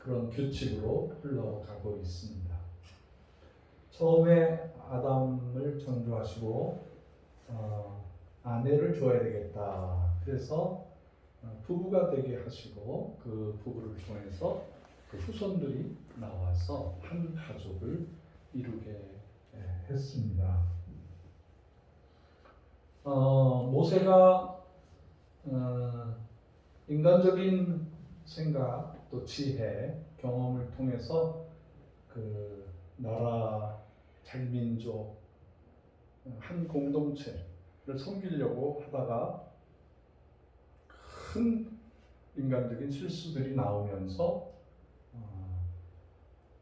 그런 규칙으로 흘러가고 있습니다. 처음에 아담을 창조하시고 아내를 줘야 되겠다. 그래서 부부가 되게 하시고 그 부부를 통해서 그 후손들이 나와서 한 가족을 이루게 했습니다. 모세가 인간적인 생각 또 지혜 경험을 통해서 그 나라 자민족 한 공동체를 섬기려고 하다가 큰 인간적인 실수들이 나오면서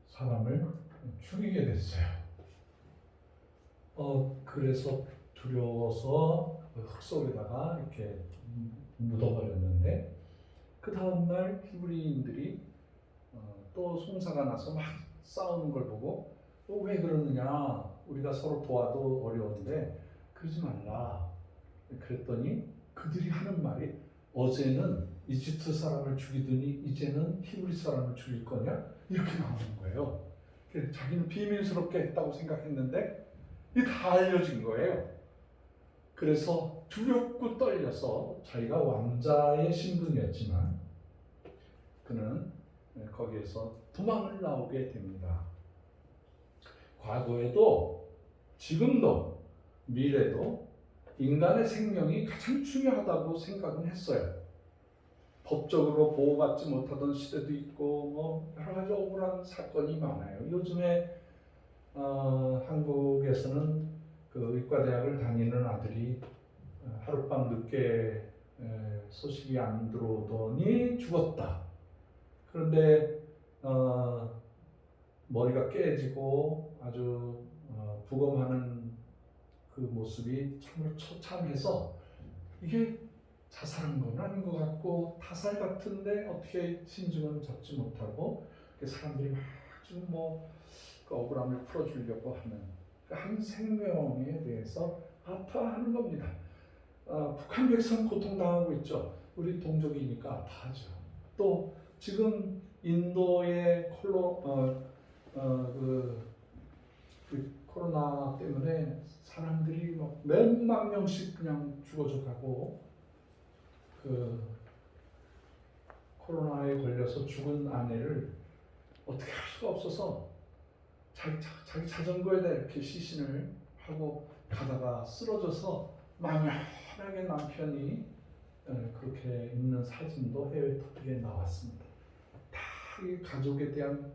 사람을 죽이게 됐어요. 그래서 두려워서 흙 속에다가 이렇게 묻어버렸는데 그 다음날 히브리인들이 또 송사가 나서 막 싸우는 걸 보고 왜 그러느냐, 우리가 서로 도와도 어려운데 그러지 말라. 그랬더니 그들이 하는 말이 어제는 이집트 사람을 죽이더니 이제는 히브리 사람을 죽일 거냐? 이렇게 나오는 거예요. 자기는 비밀스럽게 했다고 생각했는데 이게 다 알려진 거예요. 그래서 두렵고 떨려서 자기가 왕자의 신분이었지만 그는 거기에서 도망을 나오게 됩니다. 과거에도 지금도 미래도 인간의 생명이 가장 중요하다고 생각은 했어요. 법적으로 보호받지 못하던 시대도 있고 뭐 여러 가지 억울한 사건이 많아요. 요즘에 한국에서는 그 의과대학을 다니는 아들이 하룻밤 늦게 소식이 안 들어오더니 죽었다. 그런데 머리가 깨지고 아주 부검하는 그 모습이 참으로 처참해서 이게 자살한 건 아닌 것 같고 타살 같은데 어떻게 신중은 잡지 못하고 사람들이 막 지금 그 억울함을 풀어주려고 하는 한 생명에 대해서 아파하는 겁니다. 북한 백성 고통당하고 있죠. 우리 동족이니까 아파하죠. 또 지금 인도의 코로나 때문에 사람들이 막 몇만 명씩 그냥 죽어져 가고 그 코로나에 걸려서 죽은 아내를 어떻게 할 수가 없어서 자기 자전거에다 이렇게 시신을 하고 가다가 쓰러져서 망연하게 남편이 그렇게 있는 사진도 해외 토픽에 나왔습니다. 다 이 가족에 대한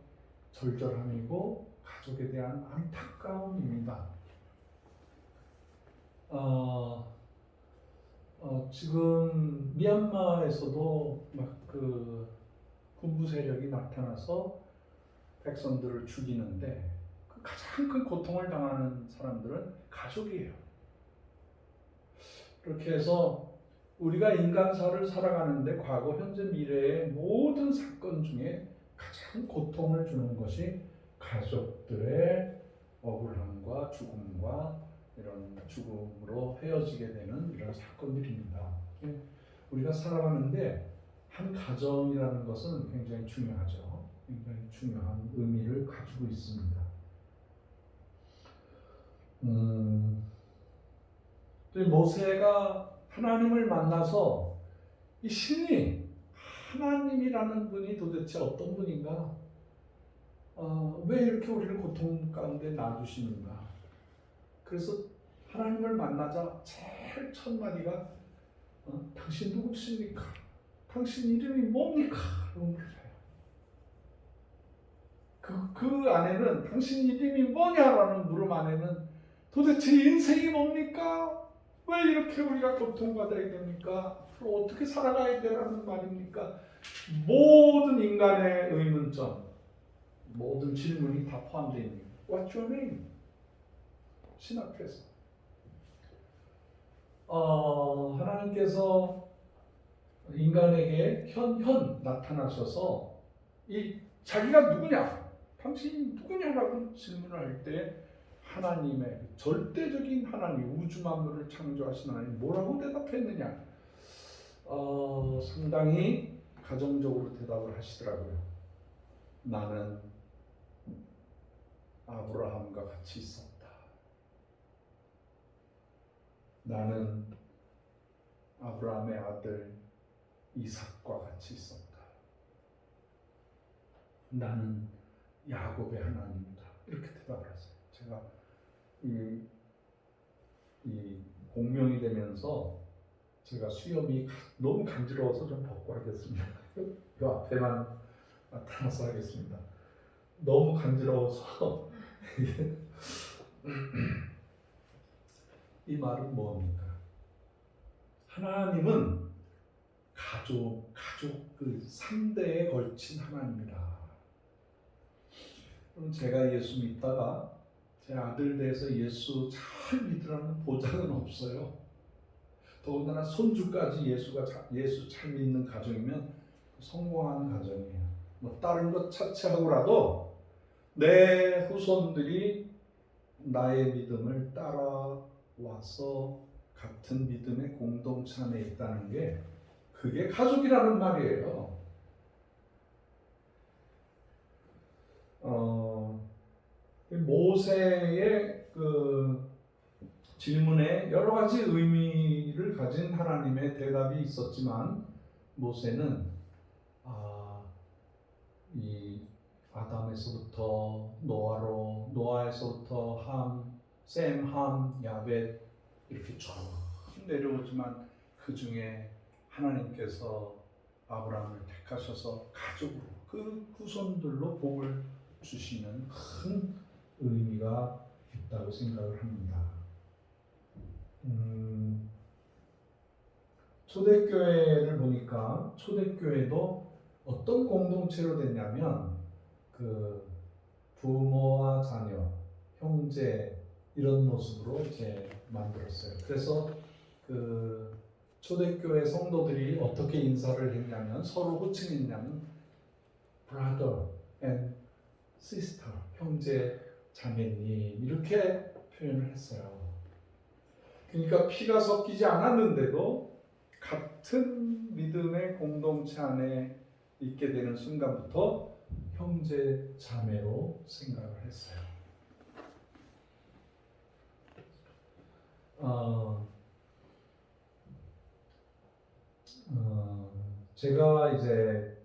절절함이고 가족에 대한 안타까움입니다. 지금 미얀마에서도 막 그 군부 세력이 나타나서 백성들을 죽이는데 그 가장 큰 고통을 당하는 사람들은 가족이에요. 그렇게 해서 우리가 인간사를 살아가는데 과거, 현재, 미래의 모든 사건 중에 가장 고통을 주는 것이 가족들의 억울함과 죽음과 이런 죽음으로 헤어지게 되는 이런 사건들입니다. 우리가 살아가는데 한 가정이라는 것은 굉장히 중요하죠. 굉장히 중요한 의미를 가지고 있습니다. 모세가 하나님을 만나서 이 신이 하나님이라는 분이 도대체 어떤 분인가? 왜 이렇게 우리를 고통 가운데 놔주시는가? 그래서 하나님을 만나자 제일 첫 마디가 당신 누구십니까? 당신 이름이 뭡니까? 그 안에는 당신 이름이 뭐냐라는 물음 안에는 도대체 인생이 뭡니까? 왜 이렇게 우리가 고통받아야 됩니까? 앞으로 어떻게 살아가야 되라는 말입니까? 모든 인간의 의문점, 모든 질문이 다 포함되어 있는 What's your name? 신 앞에서 하나님께서 인간에게 현 나타나셔서 이 자기가 누구냐, 당신이 누구냐라고 질문할 때 하나님의 절대적인 하나님, 우주 만물을 창조하신 하나님 뭐라고 대답했느냐? 상당히 가정적으로 대답을 하시더라고요. 나는 아브라함과 같이 있었다. 나는 아브라함의 아들 이삭과 같이 있었다. 나는 야곱의 하나님이다. 이렇게 대답을 했어요. 제가 이 공명이 되면서 제가 수염이 너무 간지러워서 좀 벗고 하겠습니다. 이 앞에만 나타나서 하겠습니다. 너무 간지러워서 이 말은 뭡니까? 하나님은 가족 그 3대에 걸친 하나님이다. 그럼 제가 예수 믿다가 제 아들 대해서 예수 잘 믿으라는 보장은 없어요. 더군다나 손주까지 예수 잘 믿는 가정이면 성공하는 가정이에요. 뭐 다른 것 차치하고라도 내 후손들이 나의 믿음을 따라와서 같은 믿음의 공동체 안에 있다는 게 그게 가족이라는 말이에요. 모세의 그 질문에 여러 가지 의미를 가진 하나님의 대답이 있었지만 모세는 이 아담에서부터 노아로, 노아에서부터 함, 셈, 함, 야벳 이렇게 쭉 내려오지만 그 중에 하나님께서 아브라함을 택하셔서 가족으로 그 후손들로 복을 주시는 큰 의미가 있다고 생각을 합니다. 초대교회를 보니까 초대교회도 어떤 공동체로 됐냐면 그 부모와 자녀, 형제 이런 모습으로 이제 만들었어요. 그래서 그 초대교회 성도들이 어떻게 인사를 했냐면 서로 호칭했냐면 brother and sister, 형제, 자매님 이렇게 표현을 했어요. 그러니까 피가 섞이지 않았는데도 같은 믿음의 공동체 안에 있게 되는 순간부터 형제, 자매로 생각을 했어요. 제가 이제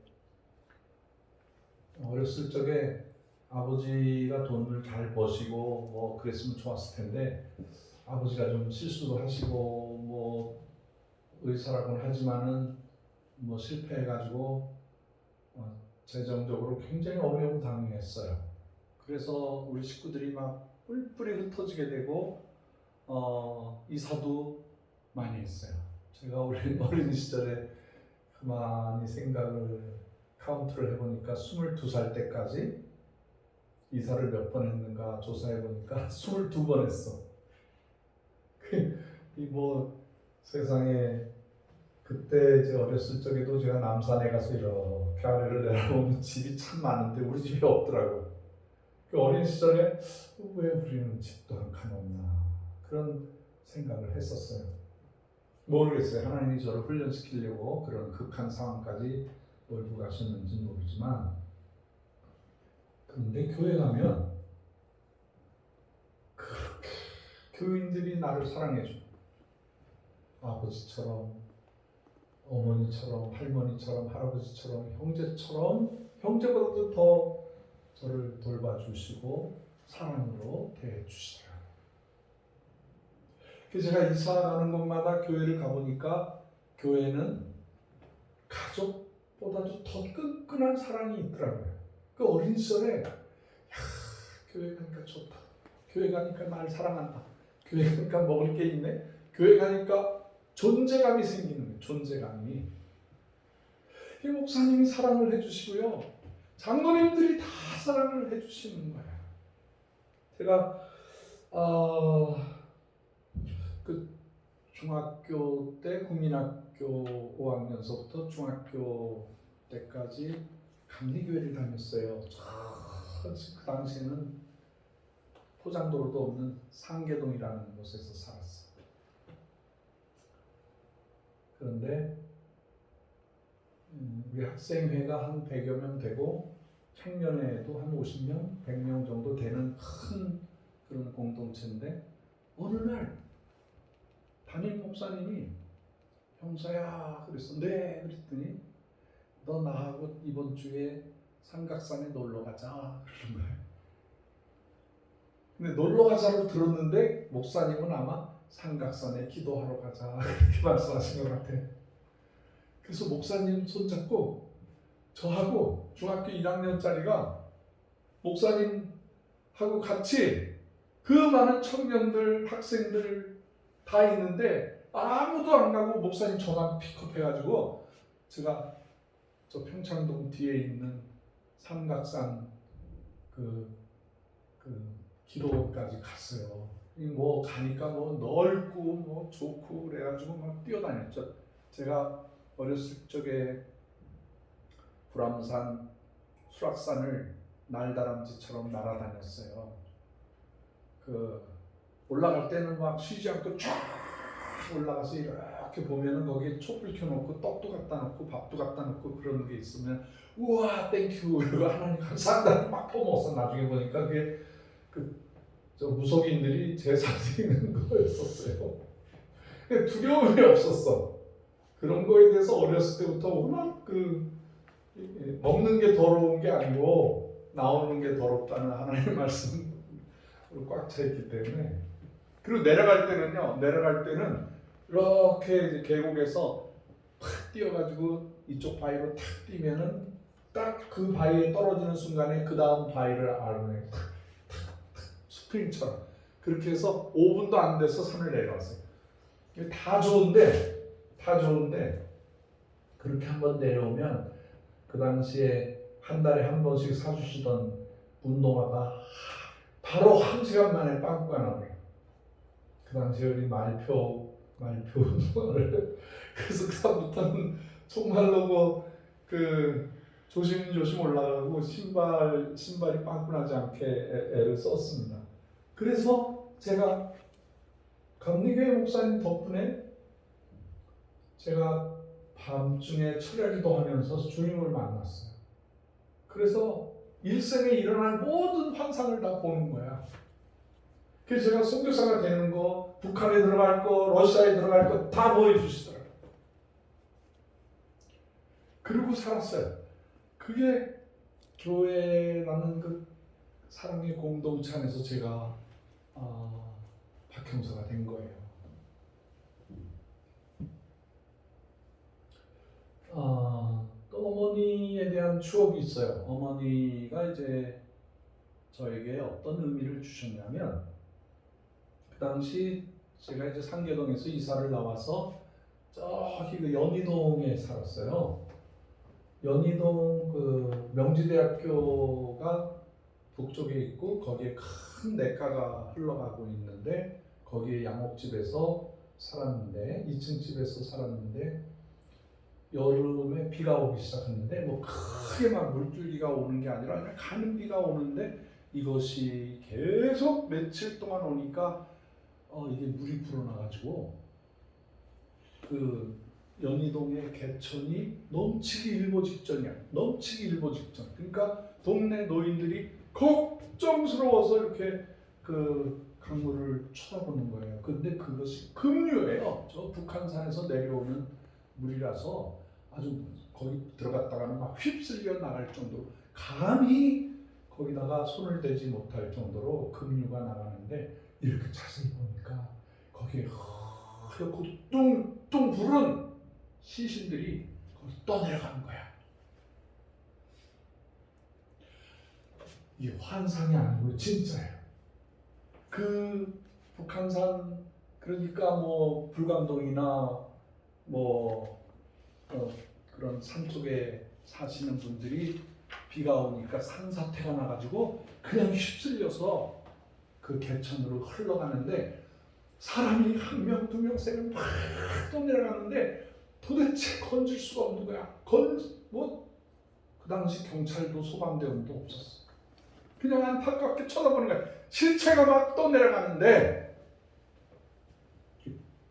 어렸을 적에 아버지가 돈을 잘 버시고 뭐 그랬으면 좋았을 텐데 아버지가 좀 실수도 하시고 뭐 의사라고는 하지만은 뭐 실패해가지고 재정적으로 굉장히 어려움 당했어요. 그래서 우리 식구들이 막 뿔뿔이 흩어지게 되고 이사도 많이 했어요. 제가 어린 시절에 가만히 카운트를 해보니까 22살 때까지 이사를 몇 번 했는가 조사해보니까 22번 했어. 이 뭐 세상에 그때 이제 어렸을 적에도 제가 남산에 가서 이렇게 아래를 내려보면 집이 참 많은데 우리 집이 없더라고. 그 어린 시절에 왜 우리는 집도 한 칸 없나 그런 생각을 했었어요. 모르겠어요. 하나님이 저를 훈련시키려고 그런 극한 상황까지 몰고 가셨는지 모르지만 그런데 교회 가면 그렇게 교인들이 나를 사랑해줘. 아버지처럼 어머니처럼 할머니처럼 할아버지처럼 형제처럼 형제보다도 더 저를 돌봐주시고 사랑으로 대해주시더라고요. 그래서 제가 이사 가는 곳마다 교회를 가보니까 교회는 가족보다도 더 끈끈한 사랑이 있더라고요. 그 어린 시절에 교회 가니까 좋다. 교회 가니까 날 사랑한다. 교회 가니까 먹을 게 있네. 교회 가니까 존재감이 생기는 거예요. 존재감이. 이 목사님이 사랑을 해주시고요. 장로님들이 다 사랑을 해주시는 거예요. 제가 그 중학교 때 국민학교 5학년서부터 중학교 때까지 감리교회를 다녔어요. 그 당시에는 포장도로도 없는 상계동이라는 곳에서 살았어요. 그런데 우리 학생회가 한 100여 명 되고 청년회도 한 50명, 100명 정도 되는 큰 그런 공동체인데 어느 날 담임 목사님이 형사야 그랬어. 네 그랬더니 너 나하고 이번 주에 삼각산에 놀러 가자 그러는 거예요. 근데 놀러 가자로 들었는데 목사님은 아마 삼각산에 기도하러 가자 이렇게 말씀하신 것 같아요. 그래서 목사님 손잡고 저하고 중학교 1학년짜리가 목사님하고 같이 그 많은 청년들, 학생들 다 있는데 아무도 안 가고 목사님 전화 픽업해가지고 제가 저 평창동 뒤에 있는 삼각산 그 기도까지 갔어요. 뭐 가니까 뭐 넓고 뭐 좋고 그래가지고 막 뛰어다녔죠. 제가 어렸을 적에 불암산, 수락산을 날다람쥐처럼 날아다녔어요. 그 올라갈 때는 막 쉬지 않고 쫙 올라가서 이렇게 보면은 거기에 촛불 켜놓고 떡도 갖다 놓고 밥도 갖다 놓고 그런 게 있으면 우와 땡큐 이러고 하나님 감사합니다 막 퍼먹었어. 나중에 보니까 그게 저 무속인들이 제사 드리는 거였었어요. 두려움이 없었어. 그런 거에 대해서 어렸을 때부터 워낙 먹는 게 더러운 게 아니고 나오는 게 더럽다는 하나님의 말씀으로 꽉 차 있기 때문에. 그리고 내려갈 때는 이렇게 이제 계곡에서 팍 뛰어가지고 이쪽 바위로 탁 뛰면은 딱 그 바위에 떨어지는 순간에 그 다음 바위를 알아내 스프링처럼 그렇게 해서 5분도 안 돼서 산을 내려왔어요. 다 좋은데 그렇게 한번 내려오면 그 당시에 한 달에 한 번씩 사주시던 운동화가 바로 1시간 만에 빵꾸가 나버려요. 그 당시에 우리 말표 운동화를 그래서 그다음부터는 정말로 뭐 조심조심 올라가고 신발이 빵꾸 나지 않게 애를 썼습니다. 그래서 제가 감리교회 목사님 덕분에 제가 밤중에 철야기도 하면서 주님을 만났어요. 그래서 일생에 일어날 모든 환상을 다 보는 거야. 그래서 제가 선교사가 되는 거, 북한에 들어갈 거, 러시아에 들어갈 거 다 보여주시더라고요. 그리고 살았어요. 그게 교회라는 그 사랑의 공동체 안에서 제가 박형사가 된 거예요. 또 어머니에 대한 추억이 있어요. 어머니가 이제 저에게 어떤 의미를 주셨냐면 그 당시 제가 이제 상계동에서 이사를 나와서 저기 그 연희동에 살았어요. 연희동 그 명지대학교가 북쪽에 있고 거기에 큰 냇가가 흘러가고 있는데 거기에 양옥집에서 살았는데 2층 집에서 살았는데 여름에 비가 오기 시작했는데 뭐 크게 막 물줄기가 오는 게 아니라 그냥 가는 비가 오는데 이것이 계속 며칠 동안 오니까 이게 물이 불어나가지고 그 연희동의 개천이 넘치기 일보 직전이야. 그러니까 동네 노인들이 걱정스러워서 이렇게 그 강물을 쳐다보는 거예요. 근데 그것이 급류예요. 저 북한산에서 내려오는 물이라서 아주 거기 들어갔다가는 막 휩쓸려 나갈 정도로 감히 거기다가 손을 대지 못할 정도로 급류가 나가는데 이렇게 자세히 보니까 거기에 하얗고 뚱뚱 부른 시신들이 거기 떠내려가는 거야. 이게 환상이 아니고 진짜예요. 그 북한산 그러니까 뭐 불광동이나 뭐 그런 산 쪽에 사시는 분들이 비가 오니까 산사태가 나가지고 그냥 휩쓸려서 그 개천으로 흘러가는데 사람이 1명, 2명, 3명 막 떠내려가는데 도대체 건질 수가 없는 거야. 그 당시 경찰도 소방대원도 없었어. 그냥 안타깝게 쳐다보는 거야. 실체가 막 떠내려가는데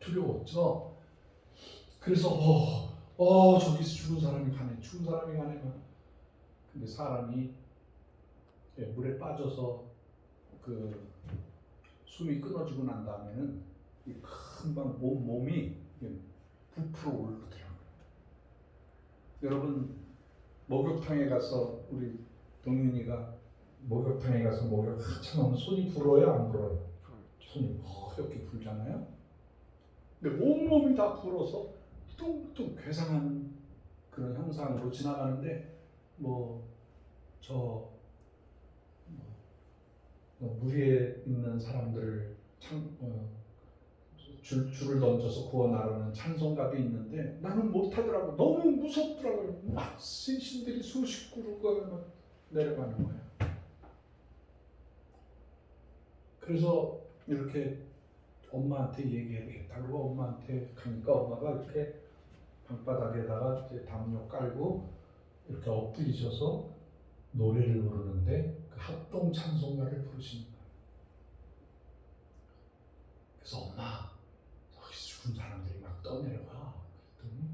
두려웠죠. 그래서 저기 죽은 사람이 가네. 근데 사람이 물에 빠져서 그 숨이 끊어지고 난 다음에는 이 금방 몸이 부풀어 오르더라고요. 여러분 목욕탕에 가서 우리 동윤이가 목욕탕에 가서 목욕 한참 하면 손이 불어요, 안 불어요? 손이 허옇게 불잖아요. 근데 온몸이 다 불어서 뚱뚱 괴상한 그런 형상으로 지나가는데 무리에 있는 사람들을 줄을 던져서 구워 나르는 찬송가도 있는데 나는 못하더라고. 너무 무섭더라고요. 막 신들이 수십 그루가 내려가는 거예요. 그래서 이렇게 엄마한테 얘기해야겠다고 엄마한테 가니까 엄마가 이렇게 방바닥에다가 이제 담요 깔고 이렇게 엎드리셔서 노래를 부르는데 그 합동 찬송가를 부르시는 거예요. 그래서 엄마 저기 죽은 사람들이 막 떠내려가. 그랬더니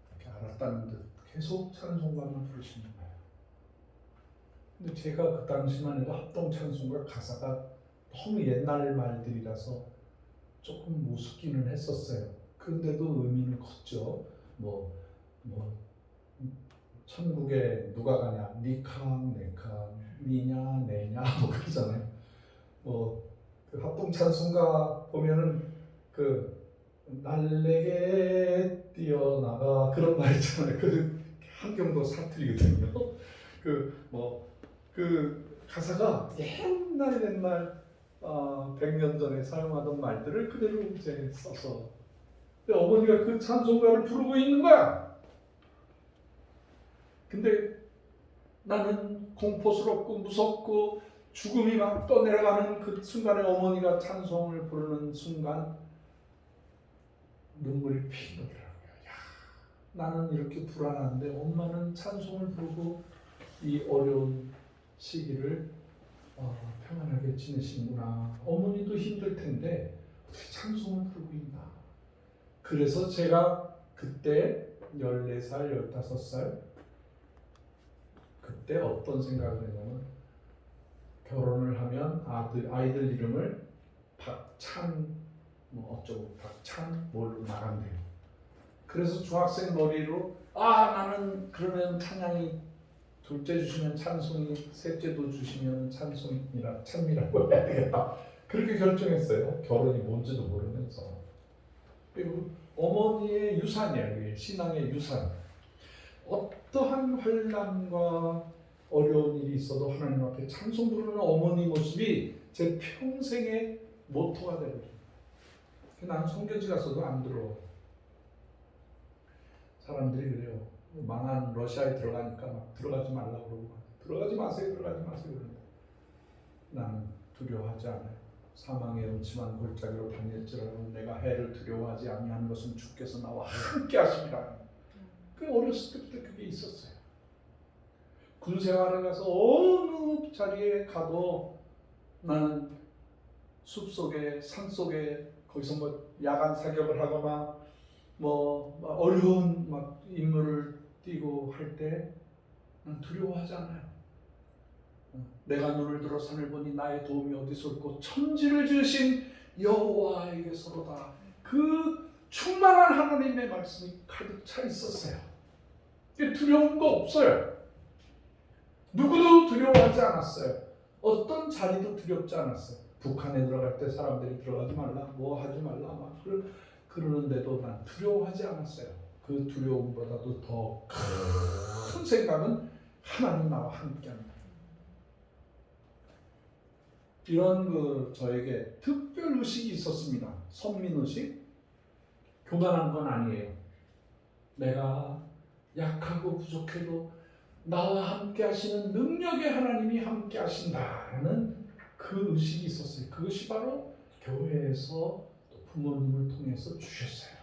이렇게 알았다는 듯 계속 찬송가만 부르시는 거예요. 근데 제가 그 당시만 해도 합동 찬송가 가사가 너무 옛날 말들이라서 조금 우습기는 했었어요. 그런데도 의미는 컸죠. 천국에 누가 가냐, 니캉, 네캉, 니냐, 내냐, 그러잖아요. 그 합동 찬송가 보면은 그 날래게 뛰어나가 그런 말 있잖아요. 그 한경도 사투리거든요. 그 가사가 옛날 100년 전에 사용하던 말들을 그대로 이제 써서 근데 어머니가 그 찬송가를 부르고 있는 거야. 근데 나는 공포스럽고 무섭고 죽음이 막 떠내려가는 그 순간에 어머니가 찬송을 부르는 순간 눈물이 피 나더라고요. 나는 이렇게 불안한데 엄마는 찬송을 부르고 이 어려운 시기를 평안하게 지내시는구나. 어머니도 힘들 텐데 어떻게 찬송을 부르고 있나. 그래서 제가 그때 14살, 15살 그때 어떤 생각을 했냐면 결혼을 하면 아이들 이름을 박찬 어쩌고 박찬 뭘로 나간대요. 그래서 중학생 머리로 나는 그러면 찬양이 둘째 주시면 찬송이, 셋째도 주시면 찬미라고 해야 되겠다. 그렇게 결정했어요. 결혼이 뭔지도 모르면서. 그리고 어머니의 유산이에요. 신앙의 유산. 어떠한 환난과 어려운 일이 있어도 하나님 앞에 찬송 부르는 어머니 모습이 제 평생의 모토가 되거든요. 난 성교지 가서도 안 들어. 사람들이 그래요. 망한 러시아에 들어가니까 막 들어가지 말라고 그러고 들어가지 마세요 그러는데 나는 두려워하지 않아요. 사망의 음침한 골짜기로 다닐지라도 내가 해를 두려워하지 아니하는 것은 주께서 나와 함께 하십니다. 그 어렸을 때부터 그게 있었어요. 군생활을 가서 어느 자리에 가도 나는 숲속에 산속에 거기서 야간 사격을 하거나 어려운 임무를 띄고 할 때 난 두려워하지 않아요. 내가 눈을 들어 산을 보니 나의 도움이 어디서 올고 천지를 지으신 여호와에게서로다. 그 충만한 하나님의 말씀이 가득 차 있었어요. 두려운 거 없어요. 누구도 두려워하지 않았어요. 어떤 자리도 두렵지 않았어요. 북한에 들어갈 때 사람들이 들어가지 말라, 하지 말라 그러는데도 난 두려워하지 않았어요. 그 두려움보다도 더 큰 생각은 하나님 나와 함께합니다. 이런 저에게 특별 의식이 있었습니다. 선민 의식. 교만한 건 아니에요. 내가 약하고 부족해도 나와 함께 하시는 능력의 하나님이 함께 하신다는 그 의식이 있었어요. 그것이 바로 교회에서 또 부모님을 통해서 주셨어요.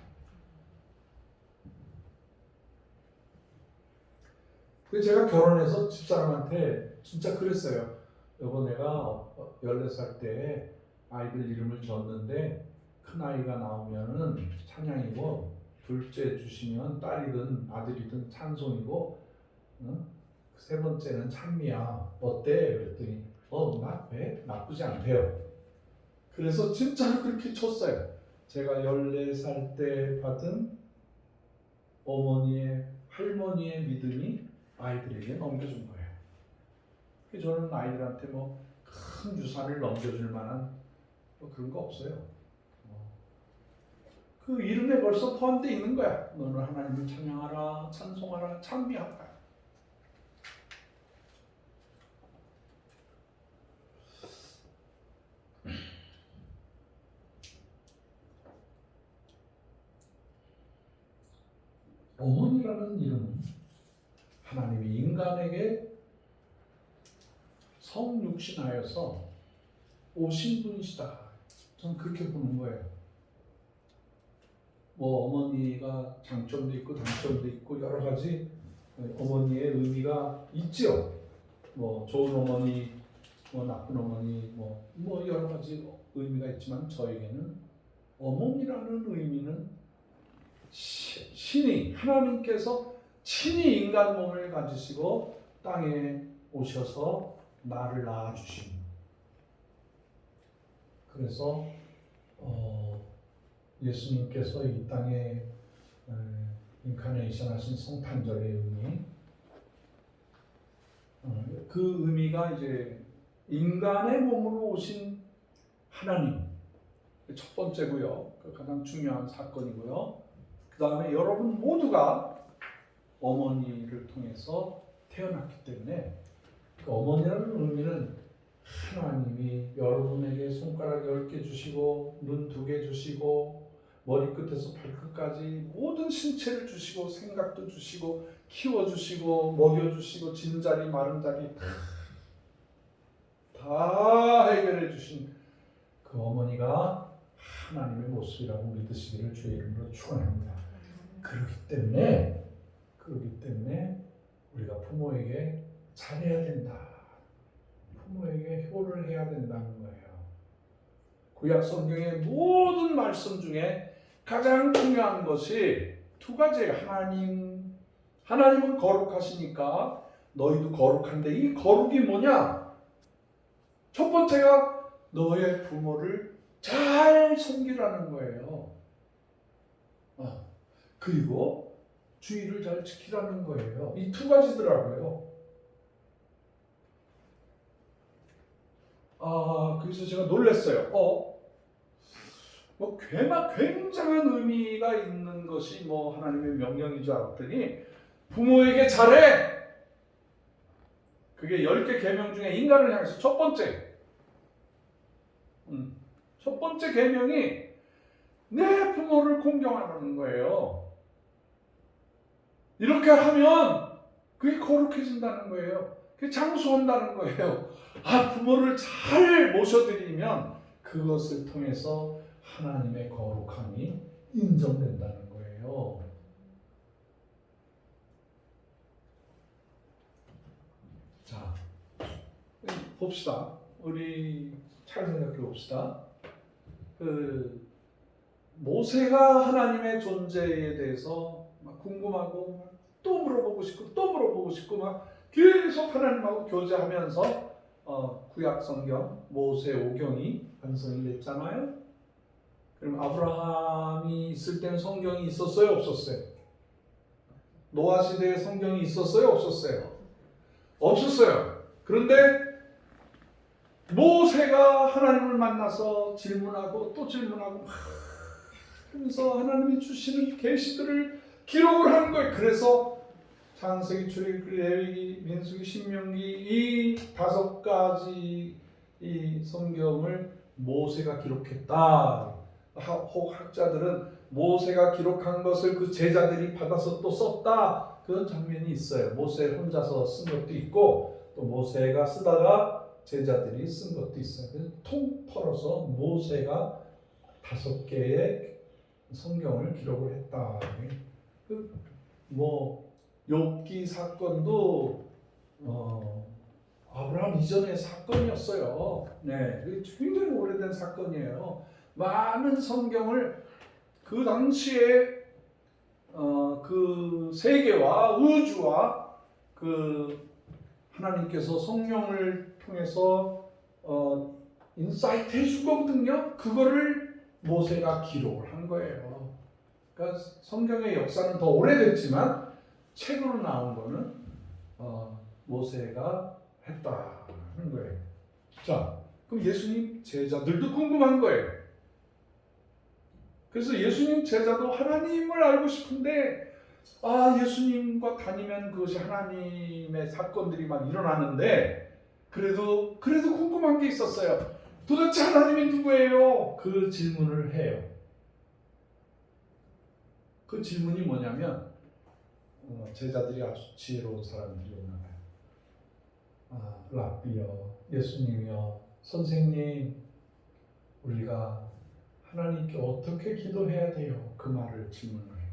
그래서 제가 결혼해서 집사람한테 진짜 그랬어요. 여보, 내가 14살 때 아이들 이름을 지었는데 큰아이가 나오면은 찬양이고 둘째 주시면 딸이든 아들이든 찬송이고 세 번째는 찬미야. 어때? 그랬더니 나 왜? 나쁘지 않대요. 그래서 진짜로 그렇게 쳤어요. 제가 14살 때 받은 어머니의 할머니의 믿음이 아이들에게 넘겨준 거예요. 그래서 저는 아이들한테 뭐 큰 유산을 넘겨줄 만한 뭐 그런 거 없어요. 그 이름에 벌써 포함되어 있는 거야. 너는 하나님을 찬양하라, 찬송하라, 찬미하라. 어머니라는 이름은 하나님이 인간에게 성육신하여서 오신 분이시다. 저는 그렇게 보는 거예요. 뭐 어머니가 장점도 있고 단점도 있고 여러 가지 어머니의 의미가 있죠. 뭐 좋은 어머니, 뭐 나쁜 어머니, 뭐 여러 가지 의미가 있지만 저에게는 어머니라는 의미는 신이 하나님께서 친히 인간 몸을 가지시고 땅에 오셔서 나를 낳아주신. 그래서 예수님께서 이 땅에 인카네이션 하신 성탄절의 의미, 그 의미가 이제 인간의 몸으로 오신 하나님, 첫 번째고요. 가장 중요한 사건이고요. 그 다음에 여러분 모두가 어머니를 통해서 태어났기 때문에 그 어머니라는 의미는 하나님이 여러분에게 손가락 10개 주시고 눈 2개 주시고 머리끝에서 발끝까지 모든 신체를 주시고 생각도 주시고 키워주시고 먹여주시고 진자리 마른 자리 다 해결해 주신 그 어머니가 하나님의 모습이라고 믿으시기를 주의 이름으로 축원합니다. 그렇기 때문에 우리가 부모에게 잘해야 된다. 부모에게 효를 해야 된다는 거예요. 구약 성경의 모든 말씀 중에 가장 중요한 것이 두 가지예요. 하나님은 거룩하시니까 너희도 거룩한데 이 거룩이 뭐냐? 첫 번째가 너의 부모를 잘 섬기라는 거예요. 그리고 주의를 잘 지키라는 거예요. 이 두 가지더라고요. 그래서 제가 놀랐어요. 뭐 굉장한 의미가 있는 것이 뭐 하나님의 명령인 줄 알았더니 부모에게 잘해. 그게 10개 계명 중에 인간을 향해서 첫 번째. 첫 번째 계명이 내 부모를 공경하라는 거예요. 이렇게 하면 그게 거룩해진다는 거예요. 그게 장수한다는 거예요. 부모를 잘 모셔드리면 그것을 통해서 하나님의 거룩함이 인정된다는 거예요. 자, 봅시다. 우리 잘 생각해 봅시다. 모세가 하나님의 존재에 대해서 막 궁금하고 또 물어보고 싶고 막 계속 하나님하고 교제하면서 구약 성경 모세 오경이 완성이 됐잖아요. 그럼 아브라함이 있을 때는 성경이 있었어요, 없었어요? 노아 시대에 성경이 있었어요, 없었어요? 없었어요. 그런데 모세가 하나님을 만나서 질문하고 또 질문하고 하면서 하나님이 주시는 계시들을 기록을 하는 거예요. 그래서 창세기, 출애굽기, 레위기, 민수기, 신명기 이 5가지 이 성경을 모세가 기록했다. 학자들은 모세가 기록한 것을 그 제자들이 받아서 또 썼다. 그런 장면이 있어요. 모세 혼자서 쓴 것도 있고 또 모세가 쓰다가 제자들이 쓴 것도 있어요. 그래서 통 털어서 모세가 5개의 성경을 기록을 했다. 욥기 사건도 아브라함 이전의 사건이었어요. 네, 굉장히 오래된 사건이에요. 많은 성경을 그 당시에 그 세계와 우주와 그 하나님께서 성령을 통해서 인사이트 해준 거거든요. 그거를 모세가 기록을 한 거예요. 그러니까 성경의 역사는 더 오래됐지만 책으로 나온 거는 모세가 했다는 거예요. 자, 그럼 예수님 제자들도 궁금한 거예요. 그래서 예수님 제자도 하나님을 알고 싶은데 예수님과 다니면 그것이 하나님의 사건들이 막 일어나는데 그래도 궁금한 게 있었어요. 도대체 하나님이 누구예요? 그 질문을 해요. 그 질문이 뭐냐면 제자들이 아주 지혜로운 사람들이었나 봐요. 랍비여, 예수님이여, 선생님, 우리가 하나님께 어떻게 기도해야 돼요? 그 말을 질문을 해요.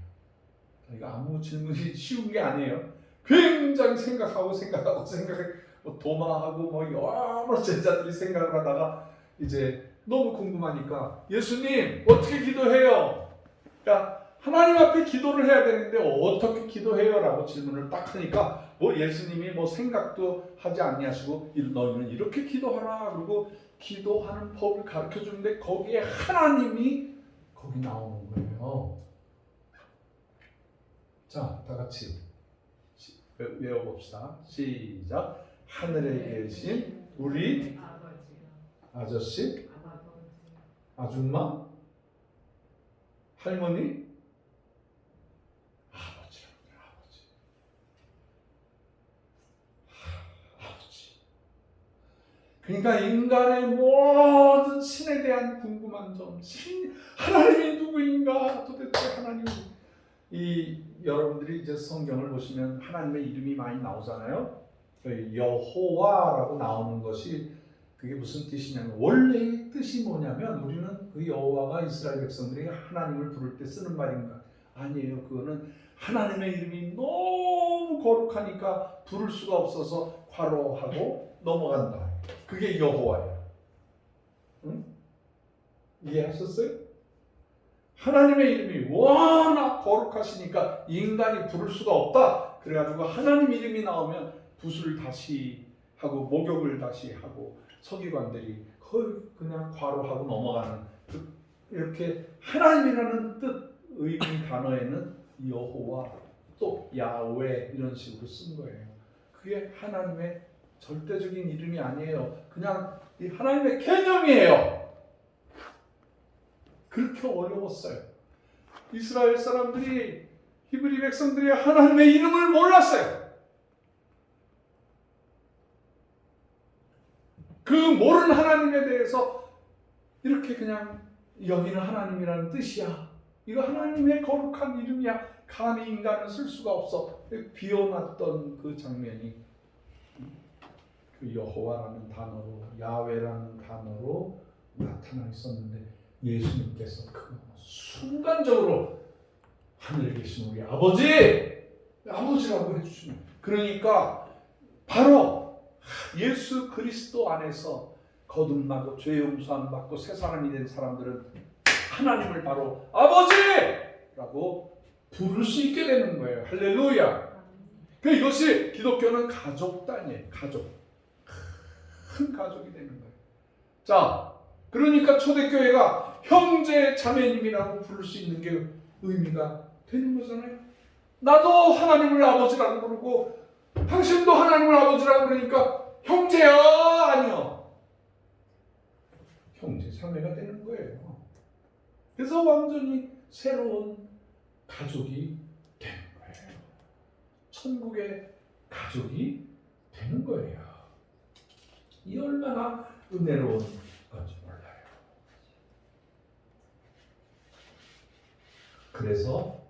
이거 아무 질문이 쉬운 게 아니에요. 굉장히 생각하고 도마하고 여러 제자들이 생각을 하다가 이제 너무 궁금하니까 예수님 어떻게 기도해요? 그러니까 하나님 앞에 기도를 해야 되는데 어떻게 기도해요? 라고 질문을 딱 하니까 예수님이 생각도 하지 아니하시고 너희는 이렇게 기도하라 그리고 기도하는 법을 가르쳐 주는데 거기에 하나님이 거기 나오는 거예요. 자, 다 같이 외워봅시다. 시작. 하늘에 계신 우리 아저씨, 아줌마, 할머니, 아버지. 그러니까 인간의 모든 신에 대한 궁금한 점, 하나님이 누구인가? 도대체 하나님이 여러분들이 이제 성경을 보시면 하나님의 이름이 많이 나오잖아요. 여호와라고 나오는 것이 그게 무슨 뜻이냐면 원래의 뜻이 뭐냐면 우리는 그 여호와가 이스라엘 백성들이 하나님을 부를 때 쓰는 말인가? 아니에요. 그거는 하나님의 이름이 너무 거룩하니까 부를 수가 없어서 괄호하고 넘어간다. 그게 여호와예요. 응? 이해하셨어요? 하나님의 이름이 워낙 거룩하시니까 인간이 부를 수가 없다. 그래가지고 하나님 이름이 나오면 붓을 다시 하고 목욕을 다시 하고 서기관들이 거의 그냥 괄호하고 넘어가는 이렇게 하나님이라는 뜻 의미 단어에는 여호와 또 야훼 이런 식으로 쓴 거예요. 그게 하나님의 절대적인 이름이 아니에요. 그냥 이 하나님의 개념이에요. 그렇게 어려웠어요. 이스라엘 사람들이 히브리 백성들이 하나님의 이름을 몰랐어요. 그 모르는 하나님에 대해서 이렇게 그냥 여기는 하나님이라는 뜻이야. 이거 하나님의 거룩한 이름이야. 감히 인간은 쓸 수가 없어. 비워놨던 그 장면이 그 여호와라는 단어로 야훼라는 단어로 나타나 있었는데 예수님께서 그 순간적으로 하늘에 계신 우리 아버지라고 해주시는. 그러니까 바로 예수 그리스도 안에서 거듭나고 죄 용서함 받고 새 사람이 된 사람들은 하나님을 바로 아버지라고 부를 수 있게 되는 거예요. 할렐루야. 이것이 기독교는 가족 단위예요. 큰 가족이 되는 거예요. 자, 그러니까 초대교회가 형제 자매님이라고 부를 수 있는 게 의미가 되는 거잖아요. 나도 하나님을 아버지라고 부르고 당신도 하나님을 아버지라고 그러니까 형제야 아니요. 형제 자매가 되는 거예요. 그래서 완전히 새로운 가족이 되는 거예요. 천국의 가족이 되는 거예요. 이 얼마나 은혜로운 건지 몰라요. 그래서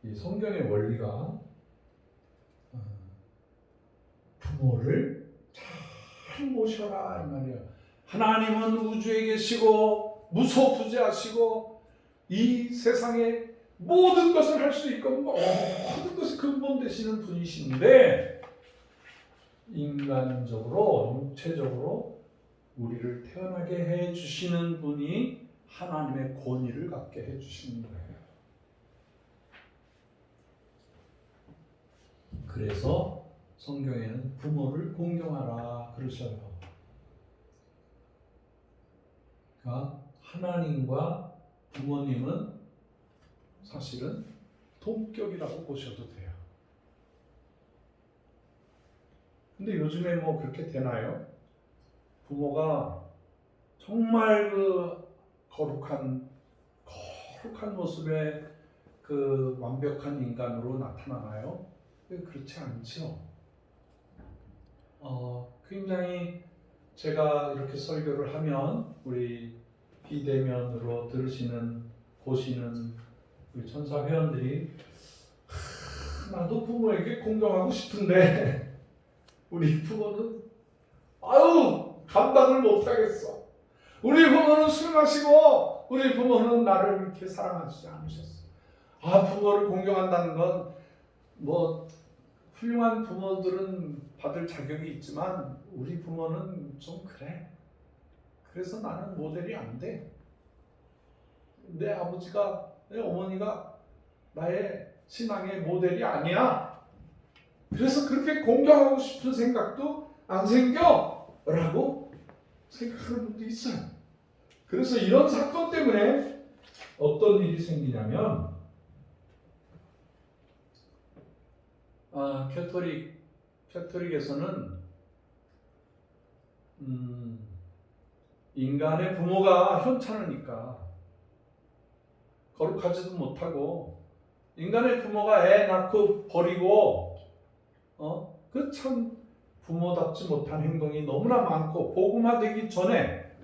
이 성경의 원리가 부모를 잘 모셔라 이 말이에요. 하나님은 우주에 계시고 무소부재하시고 이 세상에 모든 것을 할 수 있고 모든 것을 근본 되시는 분이신데 인간적으로 육체적으로 우리를 태어나게 해주시는 분이 하나님의 권위를 갖게 해주시는 거예요. 그래서 성경에는 부모를 공경하라 그러셔요. 그러니까 하나님과 부모님은 사실은 동격이라고 보셔도 돼요. 근데 요즘에 뭐 그렇게 되나요? 부모가 정말 그 거룩한 모습의 그 완벽한 인간으로 나타나나요? 그렇지 않죠. 굉장히 제가 이렇게 설교를 하면 우리 비대면으로 들으시는 보시는 우리 천사 회원들이 나도 부모에게 공경하고 싶은데 우리 부모는 감당을 못하겠어. 우리 부모는 술 마시고 우리 부모는 나를 이렇게 사랑하지 않으셨어. 부모를 공경한다는 건 뭐 훌륭한 부모들은 받을 자격이 있지만 우리 부모는 좀 그래. 그래서 나는 모델이 안 돼. 내 아버지가 내 어머니가 나의 신앙의 모델이 아니야. 그래서 그렇게 공경하고 싶은 생각도 안 생겨 라고 생각하는 분도 있어요. 그래서 이런 사건 때문에 어떤 일이 생기냐면 캐토릭에서는 인간의 부모가 현찮으니까 거룩하지도 못하고 인간의 부모가 애 낳고 버리고 그 참 부모답지 못한 행동이 너무나 많고 복음화되기 전에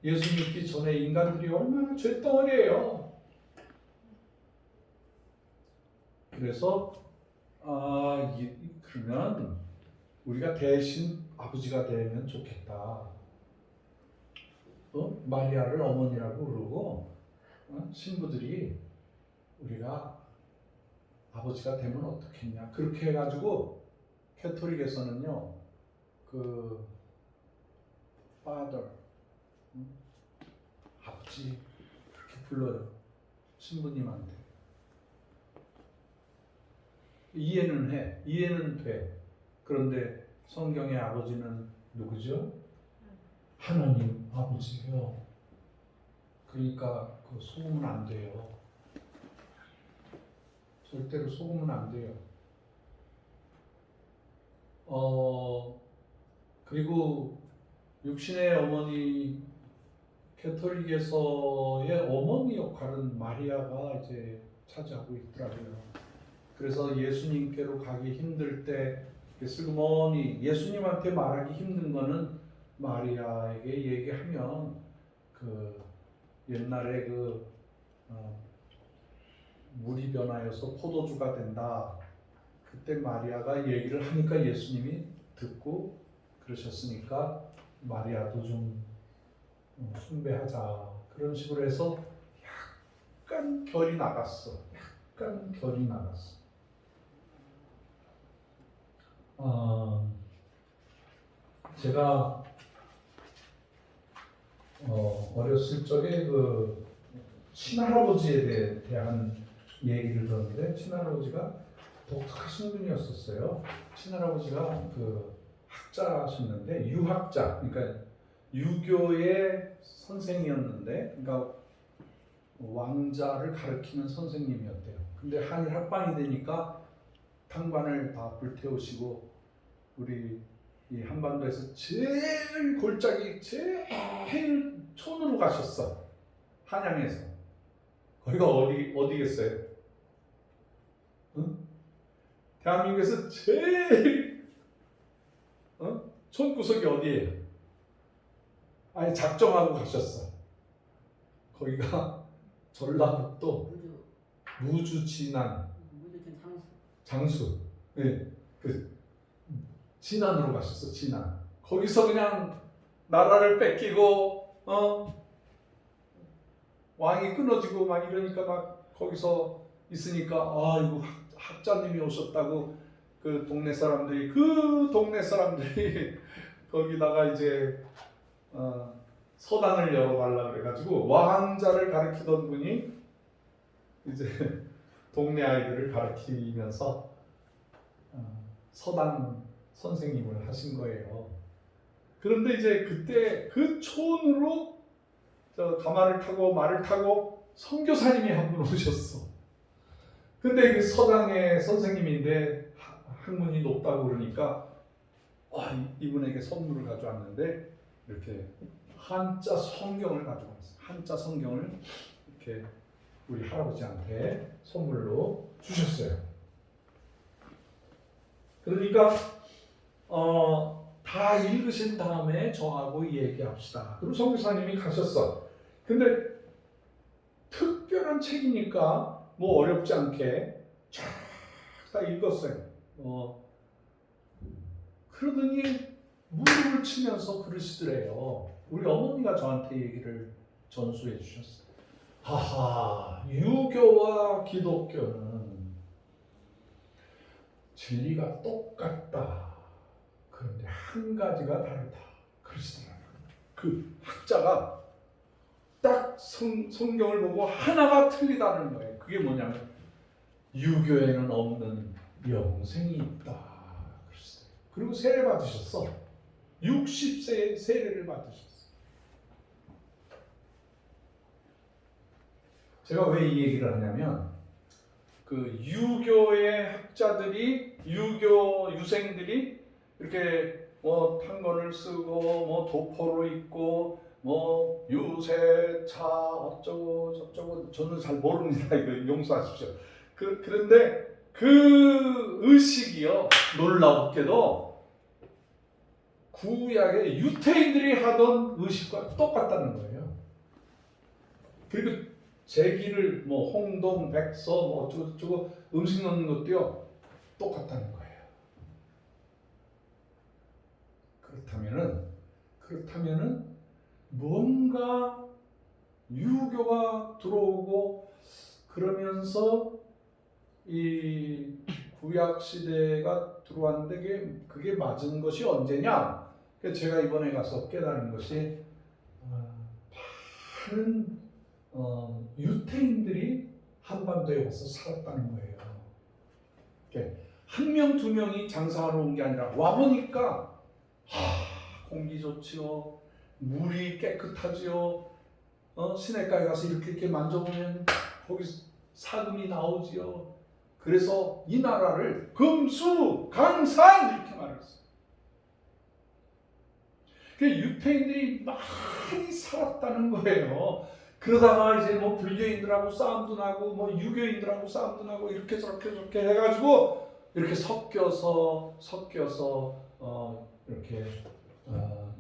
예수 믿기 전에 인간들이 얼마나 죄덩어리예요. 그래서 그러면 우리가 대신 아버지가 되면 좋겠다. 마리아를 어머니라고 그러고 신부들이 우리가 아버지가 되면 어떻겠냐. 그렇게 해가지고 캐토릭에서는요, 그 father, 아버지 그렇게 불러요. 신부님한테. 이해는 돼. 그런데 성경의 아버지는 누구죠? 하나님 아버지예요. 그러니까 그 속으면 안 돼요. 절대로 속으면 안 돼요. 그리고 육신의 어머니, 캐톨릭에서의 어머니 역할은 마리아가 이제 차지하고 있더라고요. 그래서 예수님께로 가기 힘들 때 슬그머니 예수님한테 말하기 힘든 거는 마리아에게 얘기하면 그 옛날에 물이 변하여서 포도주가 된다. 그때 마리아가 얘기를 하니까 예수님이 듣고 그러셨으니까 마리아도 좀 숭배하자. 그런 식으로 해서 약간 결이 나갔어. 제가 어렸을 적에 그 친할아버지에 대한 얘기를 들었는데 친할아버지가 독특하신 분이었었어요. 친할아버지가 그 학자셨는데 유학자, 그러니까 유교의 선생이었는데, 그러니까 왕자를 가르치는 선생님이었대요. 근데 한일 합방이 되니까 탄관을 다 불태우시고 우리 이 한반도에서 제일 골짜기 제일 촌으로 가셨어. 한양에서. 거기가 어디겠어요? 응? 대한민국에서 제일 촌구석이 어디예요? 아니 작정하고 가셨어. 거기가 전라북도 무주 진안 장수. 네, 그 진안으로 가셨어. 진안. 거기서 그냥 나라를 뺏기고 왕이 끊어지고 막 이러니까 막 거기서 있으니까 이거 학자님이 오셨다고 그 동네 사람들이 거기다가 이제 서당을 열어달라 그래가지고 왕자를 가르치던 분이 이제 동네 아이들을 가르치면서 서당 선생님을 하신 거예요. 그런데 이제 그때 그 초원으로 저 가마를 타고 말을 타고 선교사님이 한 분 오셨어. 근데 그 서당의 선생님인데 학문이 높다고 그러니까 이분에게 선물을 가져왔는데 이렇게 한자 성경을 가져왔어요. 한자 성경을 이렇게 우리 할아버지한테 선물로 주셨어요. 그러니까 다 읽으신 다음에 저하고 얘기합시다. 그리고 선교사님이 가셨어. 근데 특별한 책이니까 뭐 어렵지 않게 쫙 다 읽었어요. 그러더니 무릎을 치면서 그러시더래요. 우리 어머니가 저한테 얘기를 전수해 주셨어요. 하하, 유교와 기독교는 진리가 똑같다. 그런데 한 가지가 다르다. 그러시더라고요. 그 학자가 딱 성경을 보고 하나가 틀리다는 거예요. 그게 뭐냐면 유교에는 없는 영생이 있다. 그러시더라고요. 그리고 세례 받으셨어. 60세에 세례를 받으셨어. 제가 왜 이 얘기를 하냐면 그 유교의 학자들이 유교 유생들이 이렇게 뭐 판권을 쓰고 뭐 도포로 있고 뭐 유세차 어쩌고 저쩌고 저는 잘 모릅니다. 이거 용서하십시오. 그런데 그 의식이요 놀랍게도 구약의 유태인들이 하던 의식과 똑같다는 거예요. 그리고 제기를 뭐 홍동, 백서 뭐 어쩌고 음식 넣는 것도요 똑같다는 거예요. 그렇다면은 뭔가 유교가 들어오고 그러면서 이 구약 시대가 들어왔는데 그게 맞은 것이 언제냐? 제가 이번에 가서 깨달은 것이 많은 유태인들이 한반도에 와서 살았다는 거예요. 한 명, 두 명이 장사하러 온 게 아니라 와보니까 공기 좋지요, 물이 깨끗하지요, 시내가에 가서 이렇게 만져보면 거기 사금이 나오지요. 그래서 이 나라를 금수강산 이렇게 말했어요. 유태인들이 많이 살았다는 거예요. 그러다가 이제 뭐 불교인들하고 싸움도 나고 뭐 유교인들하고 싸움도 나고 이렇게 저렇게 해가지고 이렇게 섞여서 이렇게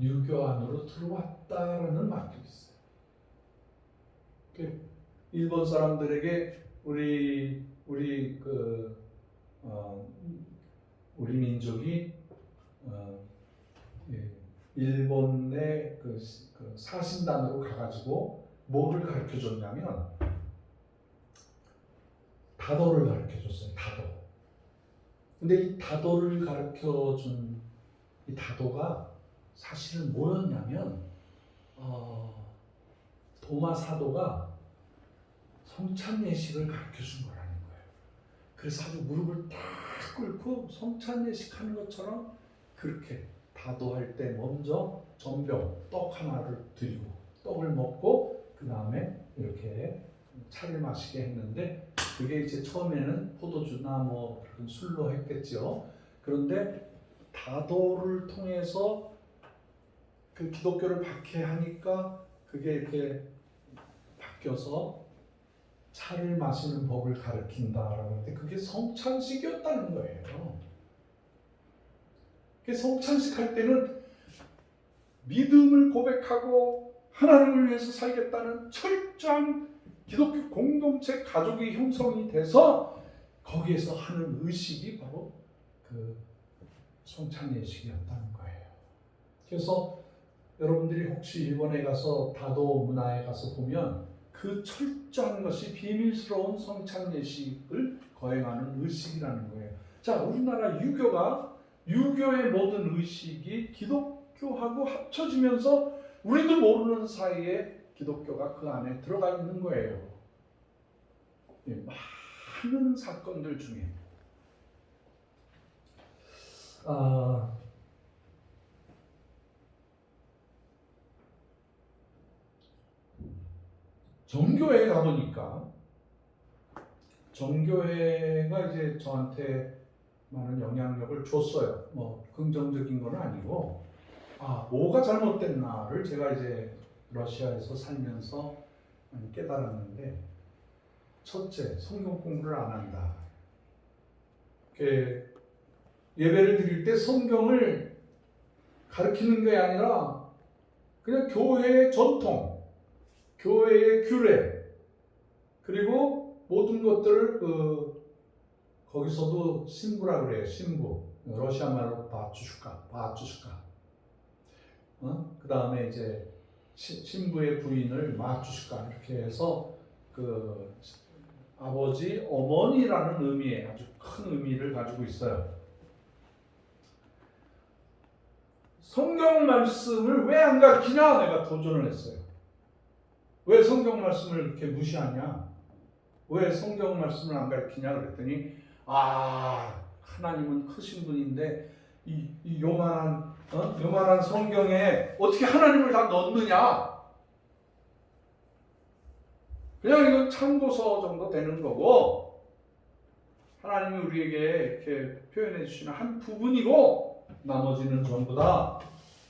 유교 안으로 들어왔다라는 말도 있어요. 일본 사람들에게 우리 민족이 일본의 그 사신단으로 가가지고 뭐를 가르쳐 줬냐면 다도를 가르쳐 줬어요. 다도. 근데 이 다도를 가르쳐 준 이 다도가 사실은 뭐였냐면 도마 사도가 성찬예식을 가르쳐 준 거라는 거예요. 그래서 아주 무릎을 딱 꿇고 성찬예식 하는 것처럼 그렇게 다도할 때 먼저 전병 떡 하나를 드리고 떡을 먹고 그 다음에 이렇게 차를 마시게 했는데 그게 이제 처음에는 포도주나 뭐 그런 술로 했겠죠. 그런데 다도를 통해서 그 기독교를 박해하니까 그게 이렇게 바뀌어서 차를 마시는 법을 가르친다라고 하는데 그게 성찬식이었다는 거예요. 성찬식 할 때는 믿음을 고백하고 하나님을 위해서 살겠다는 철저한 기독교 공동체 가족이 형성이 돼서 거기에서 하는 의식이 바로 그 성찬예식이었다는 거예요. 그래서 여러분들이 혹시 일본에 가서 다도 문화에 가서 보면 그 철저한 것이 비밀스러운 성찬예식을 거행하는 의식이라는 거예요. 자, 우리나라 유교의 모든 의식이 기독교하고 합쳐지면서 우리도 모르는 사이에 기독교가 그 안에 들어가 있는 거예요. 많은 사건들 중에 정교회에 가보니까 정교회가 이제 저한테 많은 영향력을 줬어요. 뭐 긍정적인 건 아니고 뭐가 잘못됐나를 제가 이제 러시아에서 살면서 많이 깨달았는데, 첫째, 성경 공부를 안 한다. 예배를 드릴 때 성경을 가르치는 게 아니라 그냥 교회의 전통, 교회의 규례, 그리고 모든 것들을 거기서도 신부라 그래요. 신부. 러시아 말로 바추슈카. 그 다음에 이제 신부의 부인을 마추슈카 이렇게 해서 아버지, 어머니라는 의미에 아주 큰 의미를 가지고 있어요. 성경 말씀을 왜 안 가르치냐? 내가 도전을 했어요. 왜 성경 말씀을 이렇게 무시하냐? 왜 성경 말씀을 안 가르치냐? 그랬더니 하나님은 크신 분인데 이 요만한 성경에 어떻게 하나님을 다 넣느냐? 그냥 이거 참고서 정도 되는 거고, 하나님이 우리에게 이렇게 표현해 주시는 한 부분이고, 나머지는 전부 다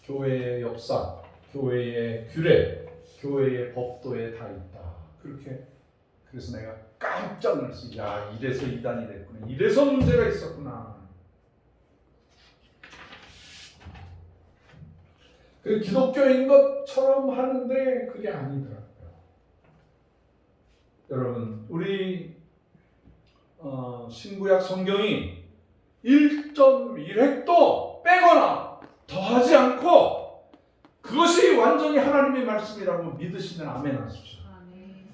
교회의 역사, 교회의 규례, 교회의 법도에 다 있다. 그래서 내가 깜짝 놀랐어요. 야, 이래서 이단이 됐구나. 이래서 문제가 있었구나. 기독교인 것처럼 하는데 그게 아니더라고요. 여러분, 우리 신구약 성경이 1.1획도 빼거나 더하지 않고 그것이 완전히 하나님의 말씀이라고 믿으시면 아멘 하십시오.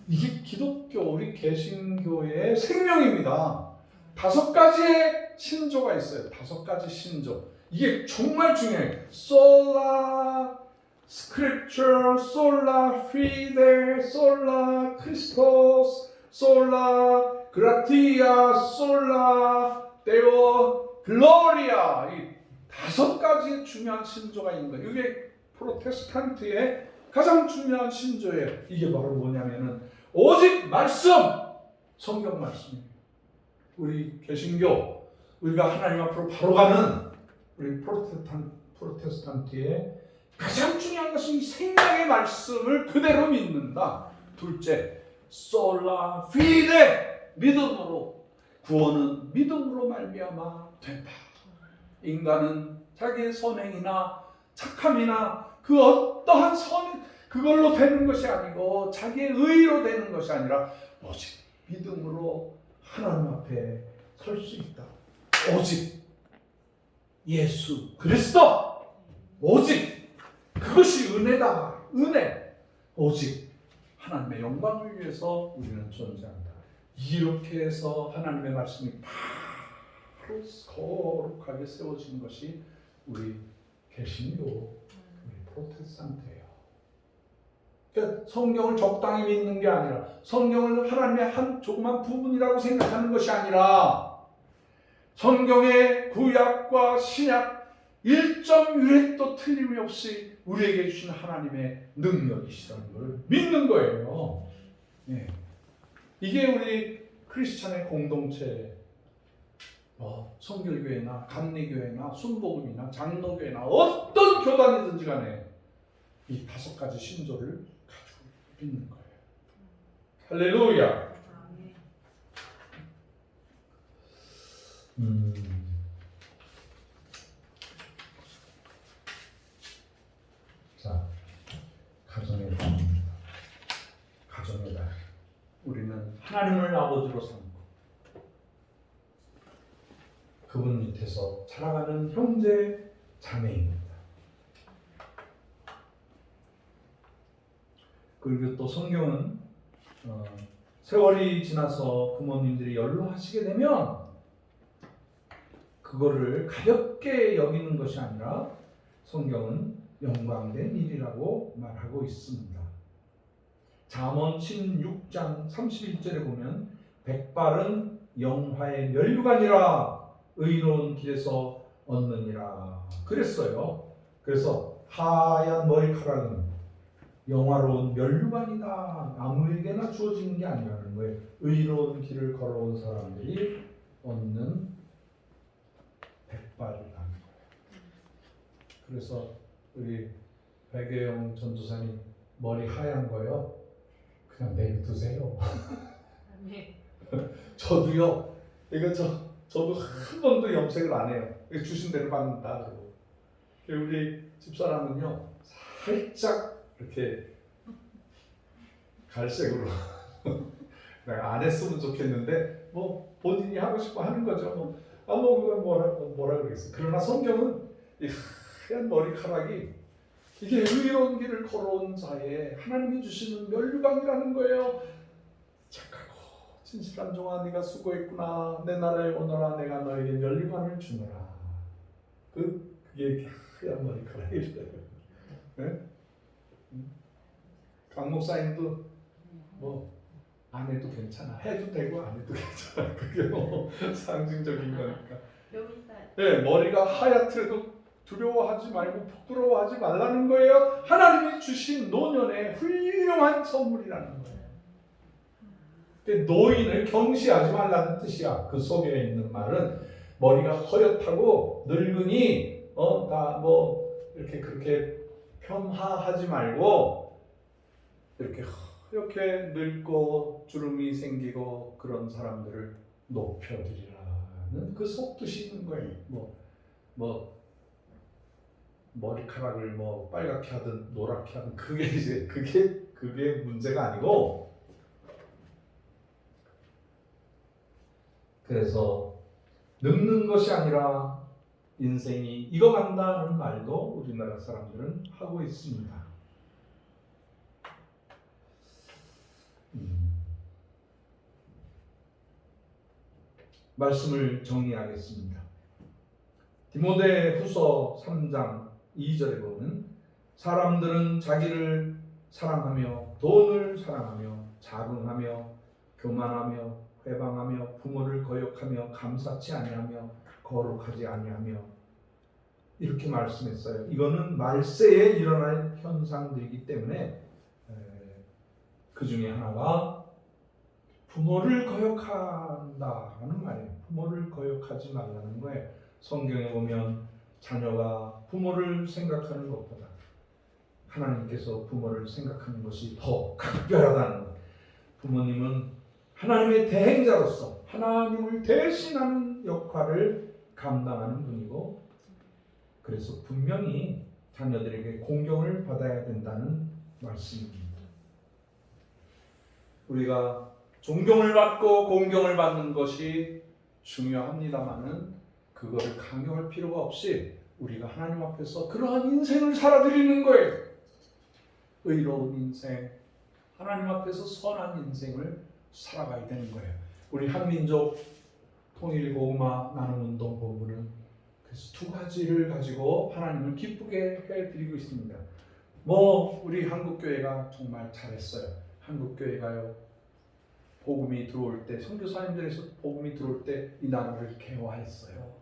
이게 기독교, 우리 개신교의 생명입니다. 5가지의 신조가 있어요. 5가지 신조. 이게 정말 중요해요. 솔라 스크립처, 솔라 피데, 솔라 크리스토스, 솔라 그라티아, 솔라 데오 글로리아. 이 5가지 중요한 신조가 있는 거예요. 이게 프로테스탄트의 가장 중요한 신조예요. 이게 바로 뭐냐면은 오직 말씀, 성경 말씀이에요. 우리 개신교, 우리가 하나님 앞으로 바로 가는 우리 프로테스탄트의 가장 중요한 것은 생명의 말씀을 그대로 믿는다. 둘째, 솔라 피데, 믿음으로. 구원은 믿음으로 말미암아 된다. 인간은 자기의 선행이나 착함이나 그 어떠한 그걸로 되는 것이 아니고 자기의 의로 되는 것이 아니라 오직 믿음으로 하나님 앞에 설 수 있다. 오직 예수 그리스도, 오직 그것이 은혜다. 은혜. 오직 하나님의 영광을 위해서 우리는 존재한다. 이렇게 해서 하나님의 말씀이 바로 거룩하게 세워진 것이 우리 개신교, 우리 프로테스탄트예요. 그러니까 성경을 적당히 믿는 게 아니라, 성경을 하나님의 한 조그만 부분이라고 생각하는 것이 아니라, 성경의 구약과 신약 1.1획도 틀림이 없이 우리에게 주신 하나님의 능력이시라는 것을 믿는 거예요. 예. 이게 우리 크리스찬의 공동체, 성결교회나 감리교회나 순복음이나 장로교회나 어떤 교단이든지 간에 이 5가지 신조를 가지고 믿는 거예요. 할렐루야. 자, 가정의 달입니다. 가정의 달. 우리는 하나님을 아버지로 삼고 그분 밑에서 자라가는 형제 자매입니다. 그리고 또 성경은 세월이 지나서 부모님들이 연로하시게 되면 그거를 가볍게 여기는 것이 아니라 성경은 영광된 일이라고 말하고 있습니다. 잠언 16장 31절에 보면 백발은 영화의 면류관이라 의로운 길에서 얻느니라 그랬어요. 그래서 하얀 머리카락은 영화로운 면류관이다. 아무에게나 주어지는 게 아니라는 거예요. 의로운 길을 걸어온 사람들이 얻는 백발이라는 거예요. 그래서 우리 백예영 전도사님 머리 하얀 거요. 그냥 내두세요. 저도요. 이거 저도 한 번도 염색을 안 해요. 주신 대로 받는다. 그러고 우리 집사람은요 살짝 이렇게 갈색으로 내가 안 했으면 좋겠는데 뭐 본인이 하고 싶어 하는 거죠. 그건 뭐라 그러겠어요. 그러나 성경은 이 하얀 머리카락이 이게 의로운 길을 걸어온 자에 하나님이 주시는 면류관이라는 거예요. 착하고 진실한 종아 네가 수고했구나. 내 나라에 오너라. 내가 너에게 면류관을 주노라. 그게 하얀 머리카락이래요. 네? 강 목사님도 뭐 안 해도 괜찮아. 해도 되고 안 해도 괜찮아. 그게 뭐 상징적인 거니까. 네, 머리가 하얗더라도 두려워하지 말고 부끄러워하지 말라는 거예요. 하나님이 주신 노년의 훌륭한 선물이라는 거예요. 노인을 경시하지 말라는 뜻이야. 그 속에 있는 말은 머리가 허옇다고 늙으니 다 뭐 이렇게 그렇게 폄하하지 말고 이렇게 이렇게 늙고 주름이 생기고 그런 사람들을 높여드리라는 그 속뜻이 있는 거예요. 뭐 머리카락을 뭐 빨갛게 하든 노랗게 하든 그게 문제가 아니고, 그래서 늙는 것이 아니라 인생이 익어간다는 말도 우리나라 사람들은 하고 있습니다. 말씀을 정리하겠습니다. 디모데후서 3장 2절에 보면 사람들은 자기를 사랑하며 돈을 사랑하며 자긍하며 교만하며 회방하며 부모를 거역하며 감사치 아니하며 거룩하지 아니하며 이렇게 말씀했어요. 이거는 말세에 일어날 현상들이기 때문에 그 중에 하나가 부모를 거역한다는 말이에요. 부모를 거역하지 말라는 거예요. 성경에 보면 자녀가 부모를 생각하는 것보다 하나님께서 부모를 생각하는 것이 더 각별하다는 거예요. 부모님은 하나님의 대행자로서 하나님을 대신하는 역할을 감당하는 분이고, 그래서 분명히 자녀들에게 공경을 받아야 된다는 말씀입니다. 우리가 존경을 받고 공경을 받는 것이 중요합니다만은 그거를 강요할 필요가 없이 우리가 하나님 앞에서 그러한 인생을 살아드리는 거예요. 의로운 인생, 하나님 앞에서 선한 인생을 살아가야 되는 거예요. 우리 한민족 통일고구마 나눔운동 본부는 그래서 두 가지를 가지고 하나님을 기쁘게 해드리고 있습니다. 우리 한국교회가 정말 잘했어요. 한국교회가요, 복음이 들어올 때, 선교사님들에서 복음이 들어올 때 이 나라를 개화했어요.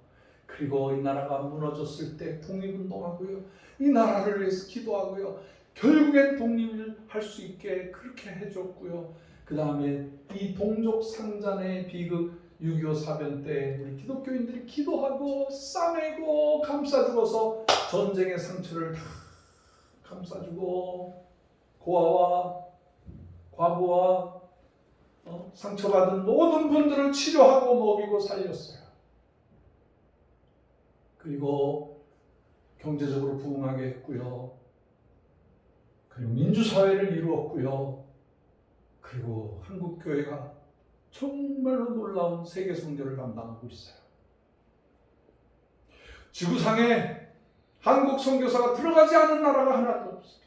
그리고 이 나라가 무너졌을 때 독립운동하고요, 이 나라를 위해서 기도하고요, 결국엔 독립을 할 수 있게 그렇게 해줬고요. 그 다음에 이 동족 상잔의 비극 6.25 사변 때 우리 기독교인들이 기도하고 싸매고 감싸주어서 전쟁의 상처를 다 감싸주고 고아와 과부와 상처받은 모든 분들을 치료하고 먹이고 살렸어요. 그리고 경제적으로 부흥하게 했고요. 그리고 민주사회를 이루었고요. 그리고 한국교회가 정말로 놀라운 세계 선교를 감당하고 있어요. 지구상에 한국 선교사가 들어가지 않은 나라가 하나도 없어요.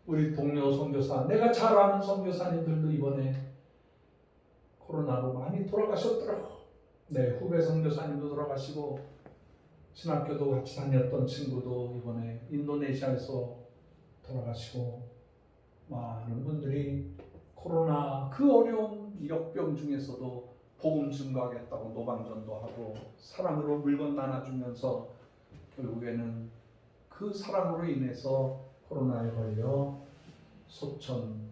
우리 동료 선교사, 내가 잘 아는 선교사님들도 이번에 코로나로 많이 돌아가셨더라고. 네, 후배 선교사님도 돌아가시고, 신학교도 같이 다녔던 친구도 이번에 인도네시아에서 돌아가시고, 많은 분들이 코로나 그 어려운 역병 중에서도 복음 증거하겠다고 노방전도 하고 사랑으로 물건 나눠주면서 결국에는 그 사랑으로 인해서 코로나에 걸려 소천하셨어요.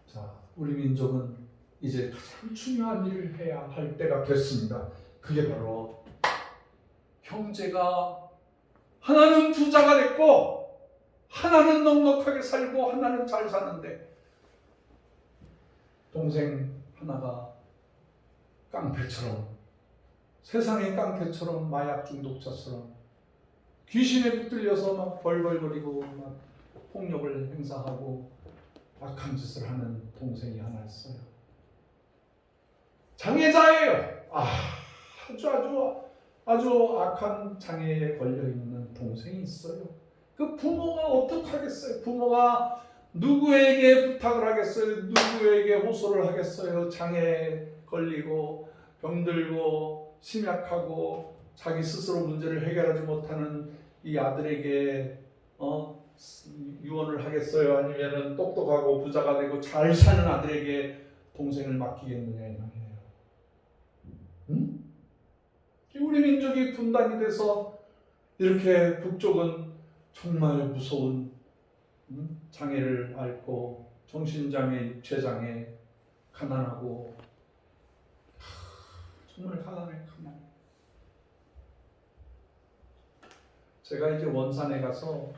자, 우리 민족은 이제 가장 중요한 일을 해야 할 때가 됐습니다. 그게 바로 형제가 하나는 부자가 됐고 하나는 넉넉하게 살고 하나는 잘 사는데 동생 하나가 깡패처럼 세상의 깡패처럼 마약 중독자처럼 귀신에 붙들려서 막 벌벌거리고 막 폭력을 행사하고 악한 짓을 하는 동생이 하나 있어요. 장애자예요. 아주 악한 장애에 걸려 있는 동생이 있어요. 그 부모가 어떻게 하겠어요? 부모가 누구에게 부탁을 하겠어요? 누구에게 호소를 하겠어요? 장애에 걸리고 병들고 심약하고 자기 스스로 문제를 해결하지 못하는 이 아들에게 유언을 하겠어요? 아니면은 똑똑하고 부자가 되고 잘 사는 아들에게 동생을 맡기겠느냐 이 말이에요. 응? 우리 민족이 분단이 돼서 이렇게 북쪽은 정말 무서운 장애를 앓고 정신장애, 육체장애, 가난하고 정말 가난해. 제가 이제 원산에 가서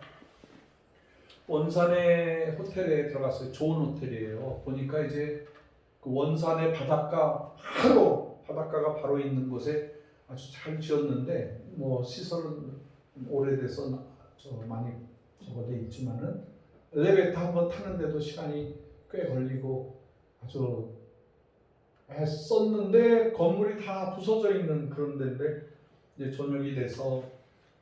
원산의 호텔에 들어갔어요. 좋은 호텔이에요. 보니까 이제 그 원산의 바닷가가 바로 있는 곳에 아주 잘 지었는데 뭐 시설은 오래돼서 많이 돼 있지만은 엘리베이터 한번 타는데도 시간이 꽤 걸리고 아주 애썼는데 건물이 다 부서져 있는 그런 데인데 이제 저녁이 돼서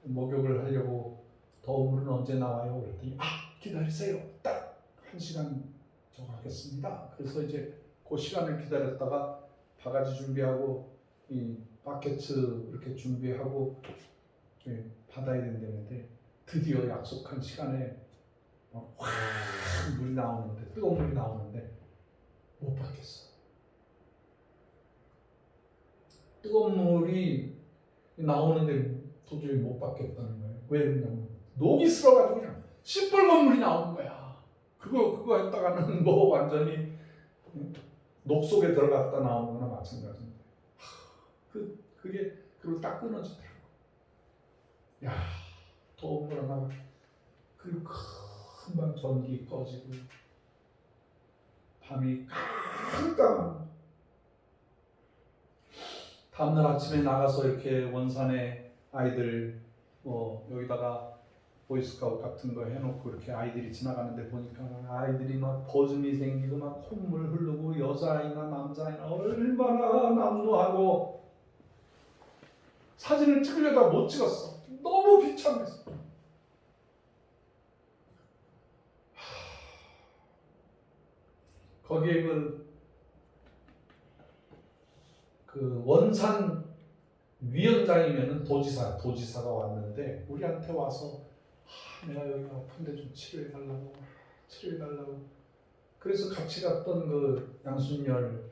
목욕을 하려고 더운 물은 언제 나와요? 그랬더니 기다리세요. 딱 1시간 하겠습니다. 그래서 이제 그 시간을 기다렸다가 바가지 준비하고 이 바켓츠 이렇게 준비하고 받아야 된다는데 드디어 약속한 시간에 확 물이 나오는데 뜨거운 물이 나오는데 못 받겠어. 뜨거운 물이 나오는데 도저히 못 받겠다는 거예요. 왜 그러냐면 녹이 쓸어가지고 그냥 시뻘건 물이 나오는 거야. 그거 했다가는 뭐 완전히 녹 속에 들어갔다 나오는 거나 마찬가지인데 그게 그리고 딱 끊어지더라고. 야, 더운 물 하나 그리고 금방 전기 꺼지고 밤이 깜깜한. 다음날 아침에 나가서 이렇게 원산에 아이들 여기다가 보이스카우트 같은 거 해놓고 이렇게 아이들이 지나가는데 보니까 아이들이 막 버짐이 생기고 막 콧물 흐르고 여자아이나 남자아이나 얼마나 남루하고 사진을 찍으려다 못 찍었어. 너무 비참했어. 거기에 그 원산 위원장이면은 도지사가 왔는데 우리한테 와서 내가 여기가 아픈데 좀 치료해달라고. 그래서 같이 갔던 그 양순열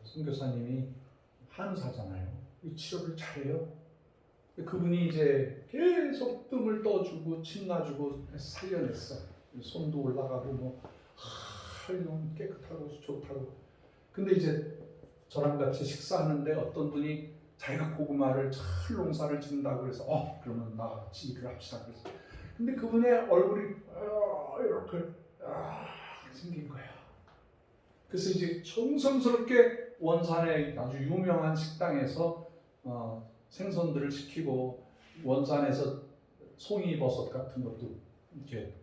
선교사님이 한의사잖아요. 이 치료를 잘해요. 그분이 이제 계속 뜸을 떠주고 침 놔주고 살려냈어. 손도 올라가고 뭐 너무 깨끗하고 좋다고. 근데 이제 저랑 같이 식사하는데 어떤 분이 자기가 고구마를 잘 농사를 짓는다고 그래서 그러면 나같이 일을 합시다 그래서. 근데 그분의 얼굴이 이렇게 생긴 거야. 그래서 이제 정성스럽게 원산의 아주 유명한 식당에서 생선들을 시키고 원산에서 송이버섯 같은 것도 이렇게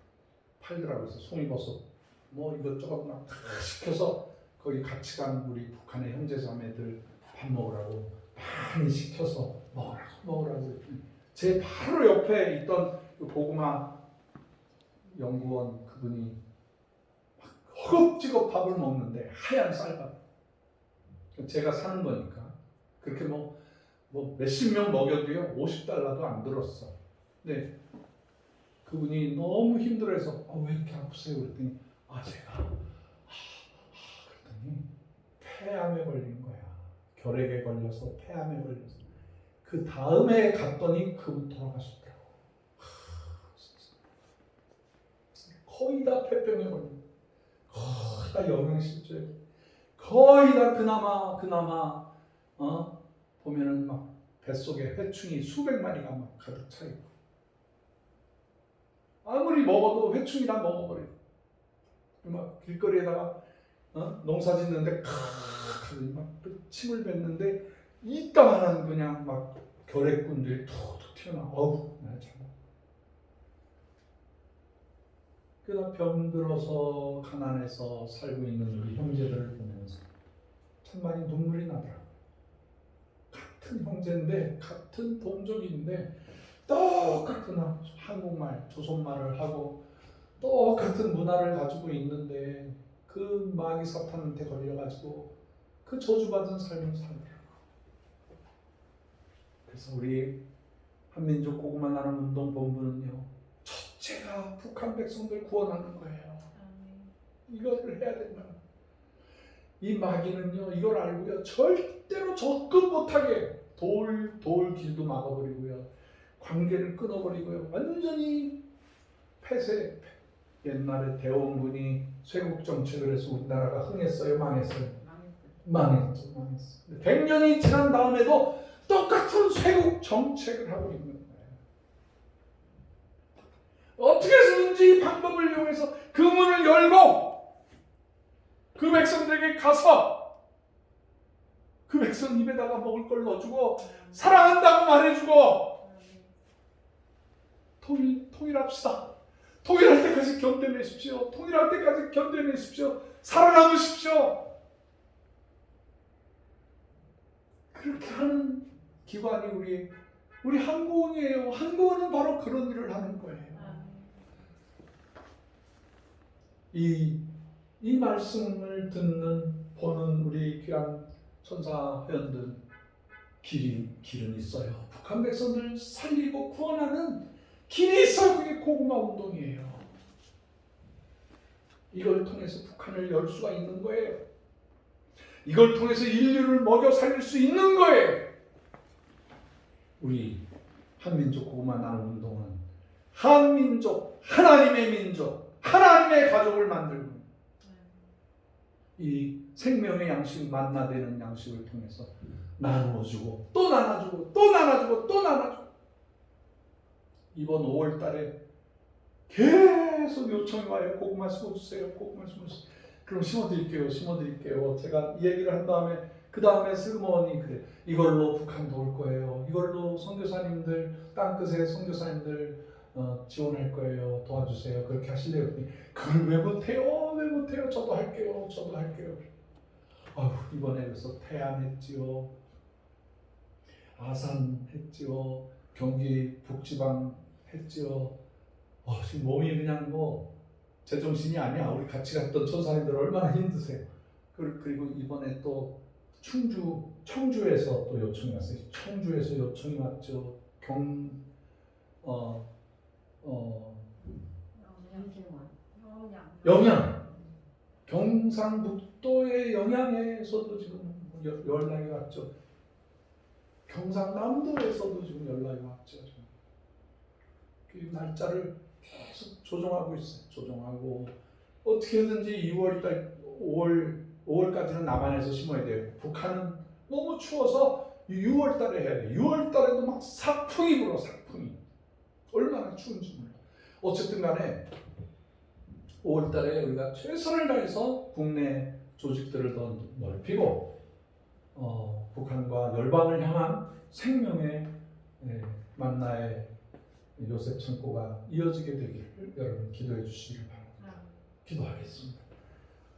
팔더라고요. 그래서 송이버섯 뭐 이것저것 막 시켜서 거기 같이 간 우리 북한의 형제자매들 밥 먹으라고 많이 시켜서 먹으라고 제 바로 옆에 있던 그 고구마 연구원 그분이 막 허겁지겁 밥을 먹는데 하얀 쌀밥. 제가 사는 거니까 그렇게 뭐 몇십 명 먹여도요 $50도 안 들었어. 근데 그분이 너무 힘들어해서 왜 이렇게 아프세요? 그랬더니 제가 폐암에 걸린 거야. 결핵에 걸려서 폐암에 걸려서. 그 다음에 갔더니 그분 돌아가셨더라고. 거의 다 폐병에 걸린, 거의 다 영양실조에, 거의 다 그나마 보면은 막 뱃속에 회충이 수백 마리가 막 가득 차 있고, 아무리 먹어도 회충이 다 먹어버려. 막 길거리에다가 농사 짓는데 막 침을 뱉는데 이따만한 그냥 막 결핵군들이 툭툭 튀어나와. 어우, 나 참. 그러다 병들어서 가난해서 살고 있는 우리 형제들을 보면서 참 많이 눈물이 나더라고요. 같은 형제인데, 같은 동족인데 똑같은 한국말, 조선말을 하고 똑같은 문화를 가지고 있는데 그 마귀 사탄한테 걸려가지고 그 저주받은 삶을 살더라고요. 그래서 우리 한민족 고구마 나눔 운동 본부는요, 첫째가 북한 백성들 구원하는 거예요. 이거를 해야 된다. 이 마귀는요, 이걸 알고요, 절대로 접근 못하게 돌 길도 막아버리고요, 관계를 끊어버리고요, 완전히 폐쇄. 옛날에 대원군이 쇄국 정책을 해서 우리나라가 흥했어요, 망했어요? 망했죠. 100년이 지난 다음에도 똑같은 쇄국 정책을 하고 있는 거예요. 어떻게 해서든지 방법을 이용해서 그 문을 열고 그 백성들에게 가서 그 백성 입에다가 먹을 걸 넣어주고 사랑한다고 말해주고 통일합시다. 통일할 때까지 견뎌내십시오. 통일할 때까지 견뎌내십시오. 살아남으십시오. 그렇게 하는 기관이 우리 한국원이에요. 한국원은 바로 그런 일을 하는 거예요. 이 말씀을 보는 우리 귀한 천사 회원들, 길은 있어요. 북한 백성들 살리고 구원하는 길이 있어요. 그게 고구마 운동이에요. 이걸 통해서 북한을 열 수가 있는 거예요. 이걸 통해서 인류를 먹여 살릴 수 있는 거예요. 우리 한민족 고구마 나눔 운동은 한민족, 하나님의 민족, 하나님의 가족을 만들고 이 생명의 양식, 만나되는 양식을 통해서 나누어주고 또 나눠주고 또 나눠주고 또 나눠주고, 이번 5월 달에 계속 요청이 와요. 고구마 심어주세요. 고구마 심어주세요. 그럼 심어드릴게요. 제가 이 얘기를 한 다음에 그 다음에 슬그머니 그래. 이걸로 북한 도울 거예요. 이걸로 선교사님들, 땅끝에 선교사님들 지원할 거예요. 도와주세요. 그렇게 하실래요? 그걸 왜 못해요? 저도 할게요. 이번에 그래서 태안 했지요. 아산 했지요. 경기 북지방 했지요. 지금 몸이 그냥 제정신이 아니야. 우리 같이 갔던 천사님들 얼마나 힘드세요. 그리고 이번에 또 청주에서 또 요청이 왔어요. 청주에서 요청이 왔죠. 영양, 경상북도의 영양에서도 지금 연락이 왔죠. 경상남도에서도 지금 연락이 왔죠. 그 날짜를 계속 조정하고 있어요. 조정하고 어떻게든지 5월까지는 남한에서 심어야 돼요. 북한은 너무 추워서 6월 달에 해야 돼요. 6월 달에도 막 사풍이 불어. 얼마나 추운지 몰라. 어쨌든 간에 5월 달에 우리가 최선을 다해서 국내 조직들을 더 넓히고 북한과 열방을 향한 생명의 만나의 요셉 창고가 이어지게 되기를 여러분 기도해 주시기를 바랍니다. 기도하겠습니다.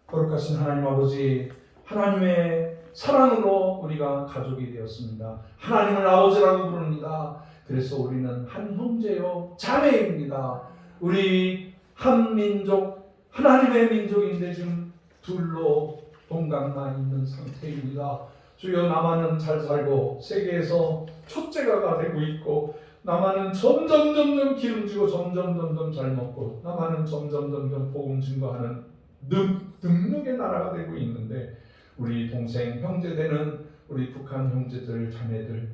거룩하신 하나님 아버지, 하나님의 사랑으로 우리가 가족이 되었습니다. 하나님을 아버지라고 부릅니다. 그래서 우리는 한 형제요 자매입니다. 우리 한 민족, 하나님의 민족인데 지금 둘로 동강만 있는 상태입니다. 주여, 남한은 잘 살고 세계에서 첫째가 되고 있고, 남한은 점점 기름지고 점점 잘 먹고, 남한은 점점 복음 증거하는 능력의 나라가 되고 있는데, 우리 동생 형제 되는 우리 북한 형제들 자매들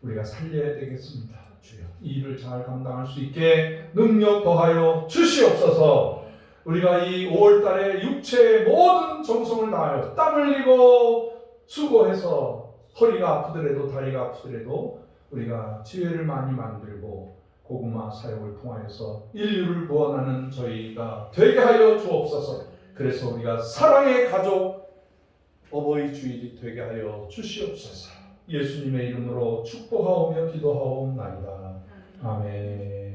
우리가 살려야 되겠습니다. 주여 이 일을 잘 감당할 수 있게 능력 더하여 주시옵소서. 우리가 이 5월달에 육체의 모든 정성을 다하여 땀 흘리고 수고해서 허리가 아프더라도 다리가 아프더라도 우리가 지혜를 많이 만들고 고구마 사역을 통하여서 인류를 구원하는 저희가 되게 하여 주옵소서. 그래서 우리가 사랑의 가족 어버이 주일이 되게 하여 주시옵소서. 예수님의 이름으로 축복하오며 기도하옵나이다. 아멘.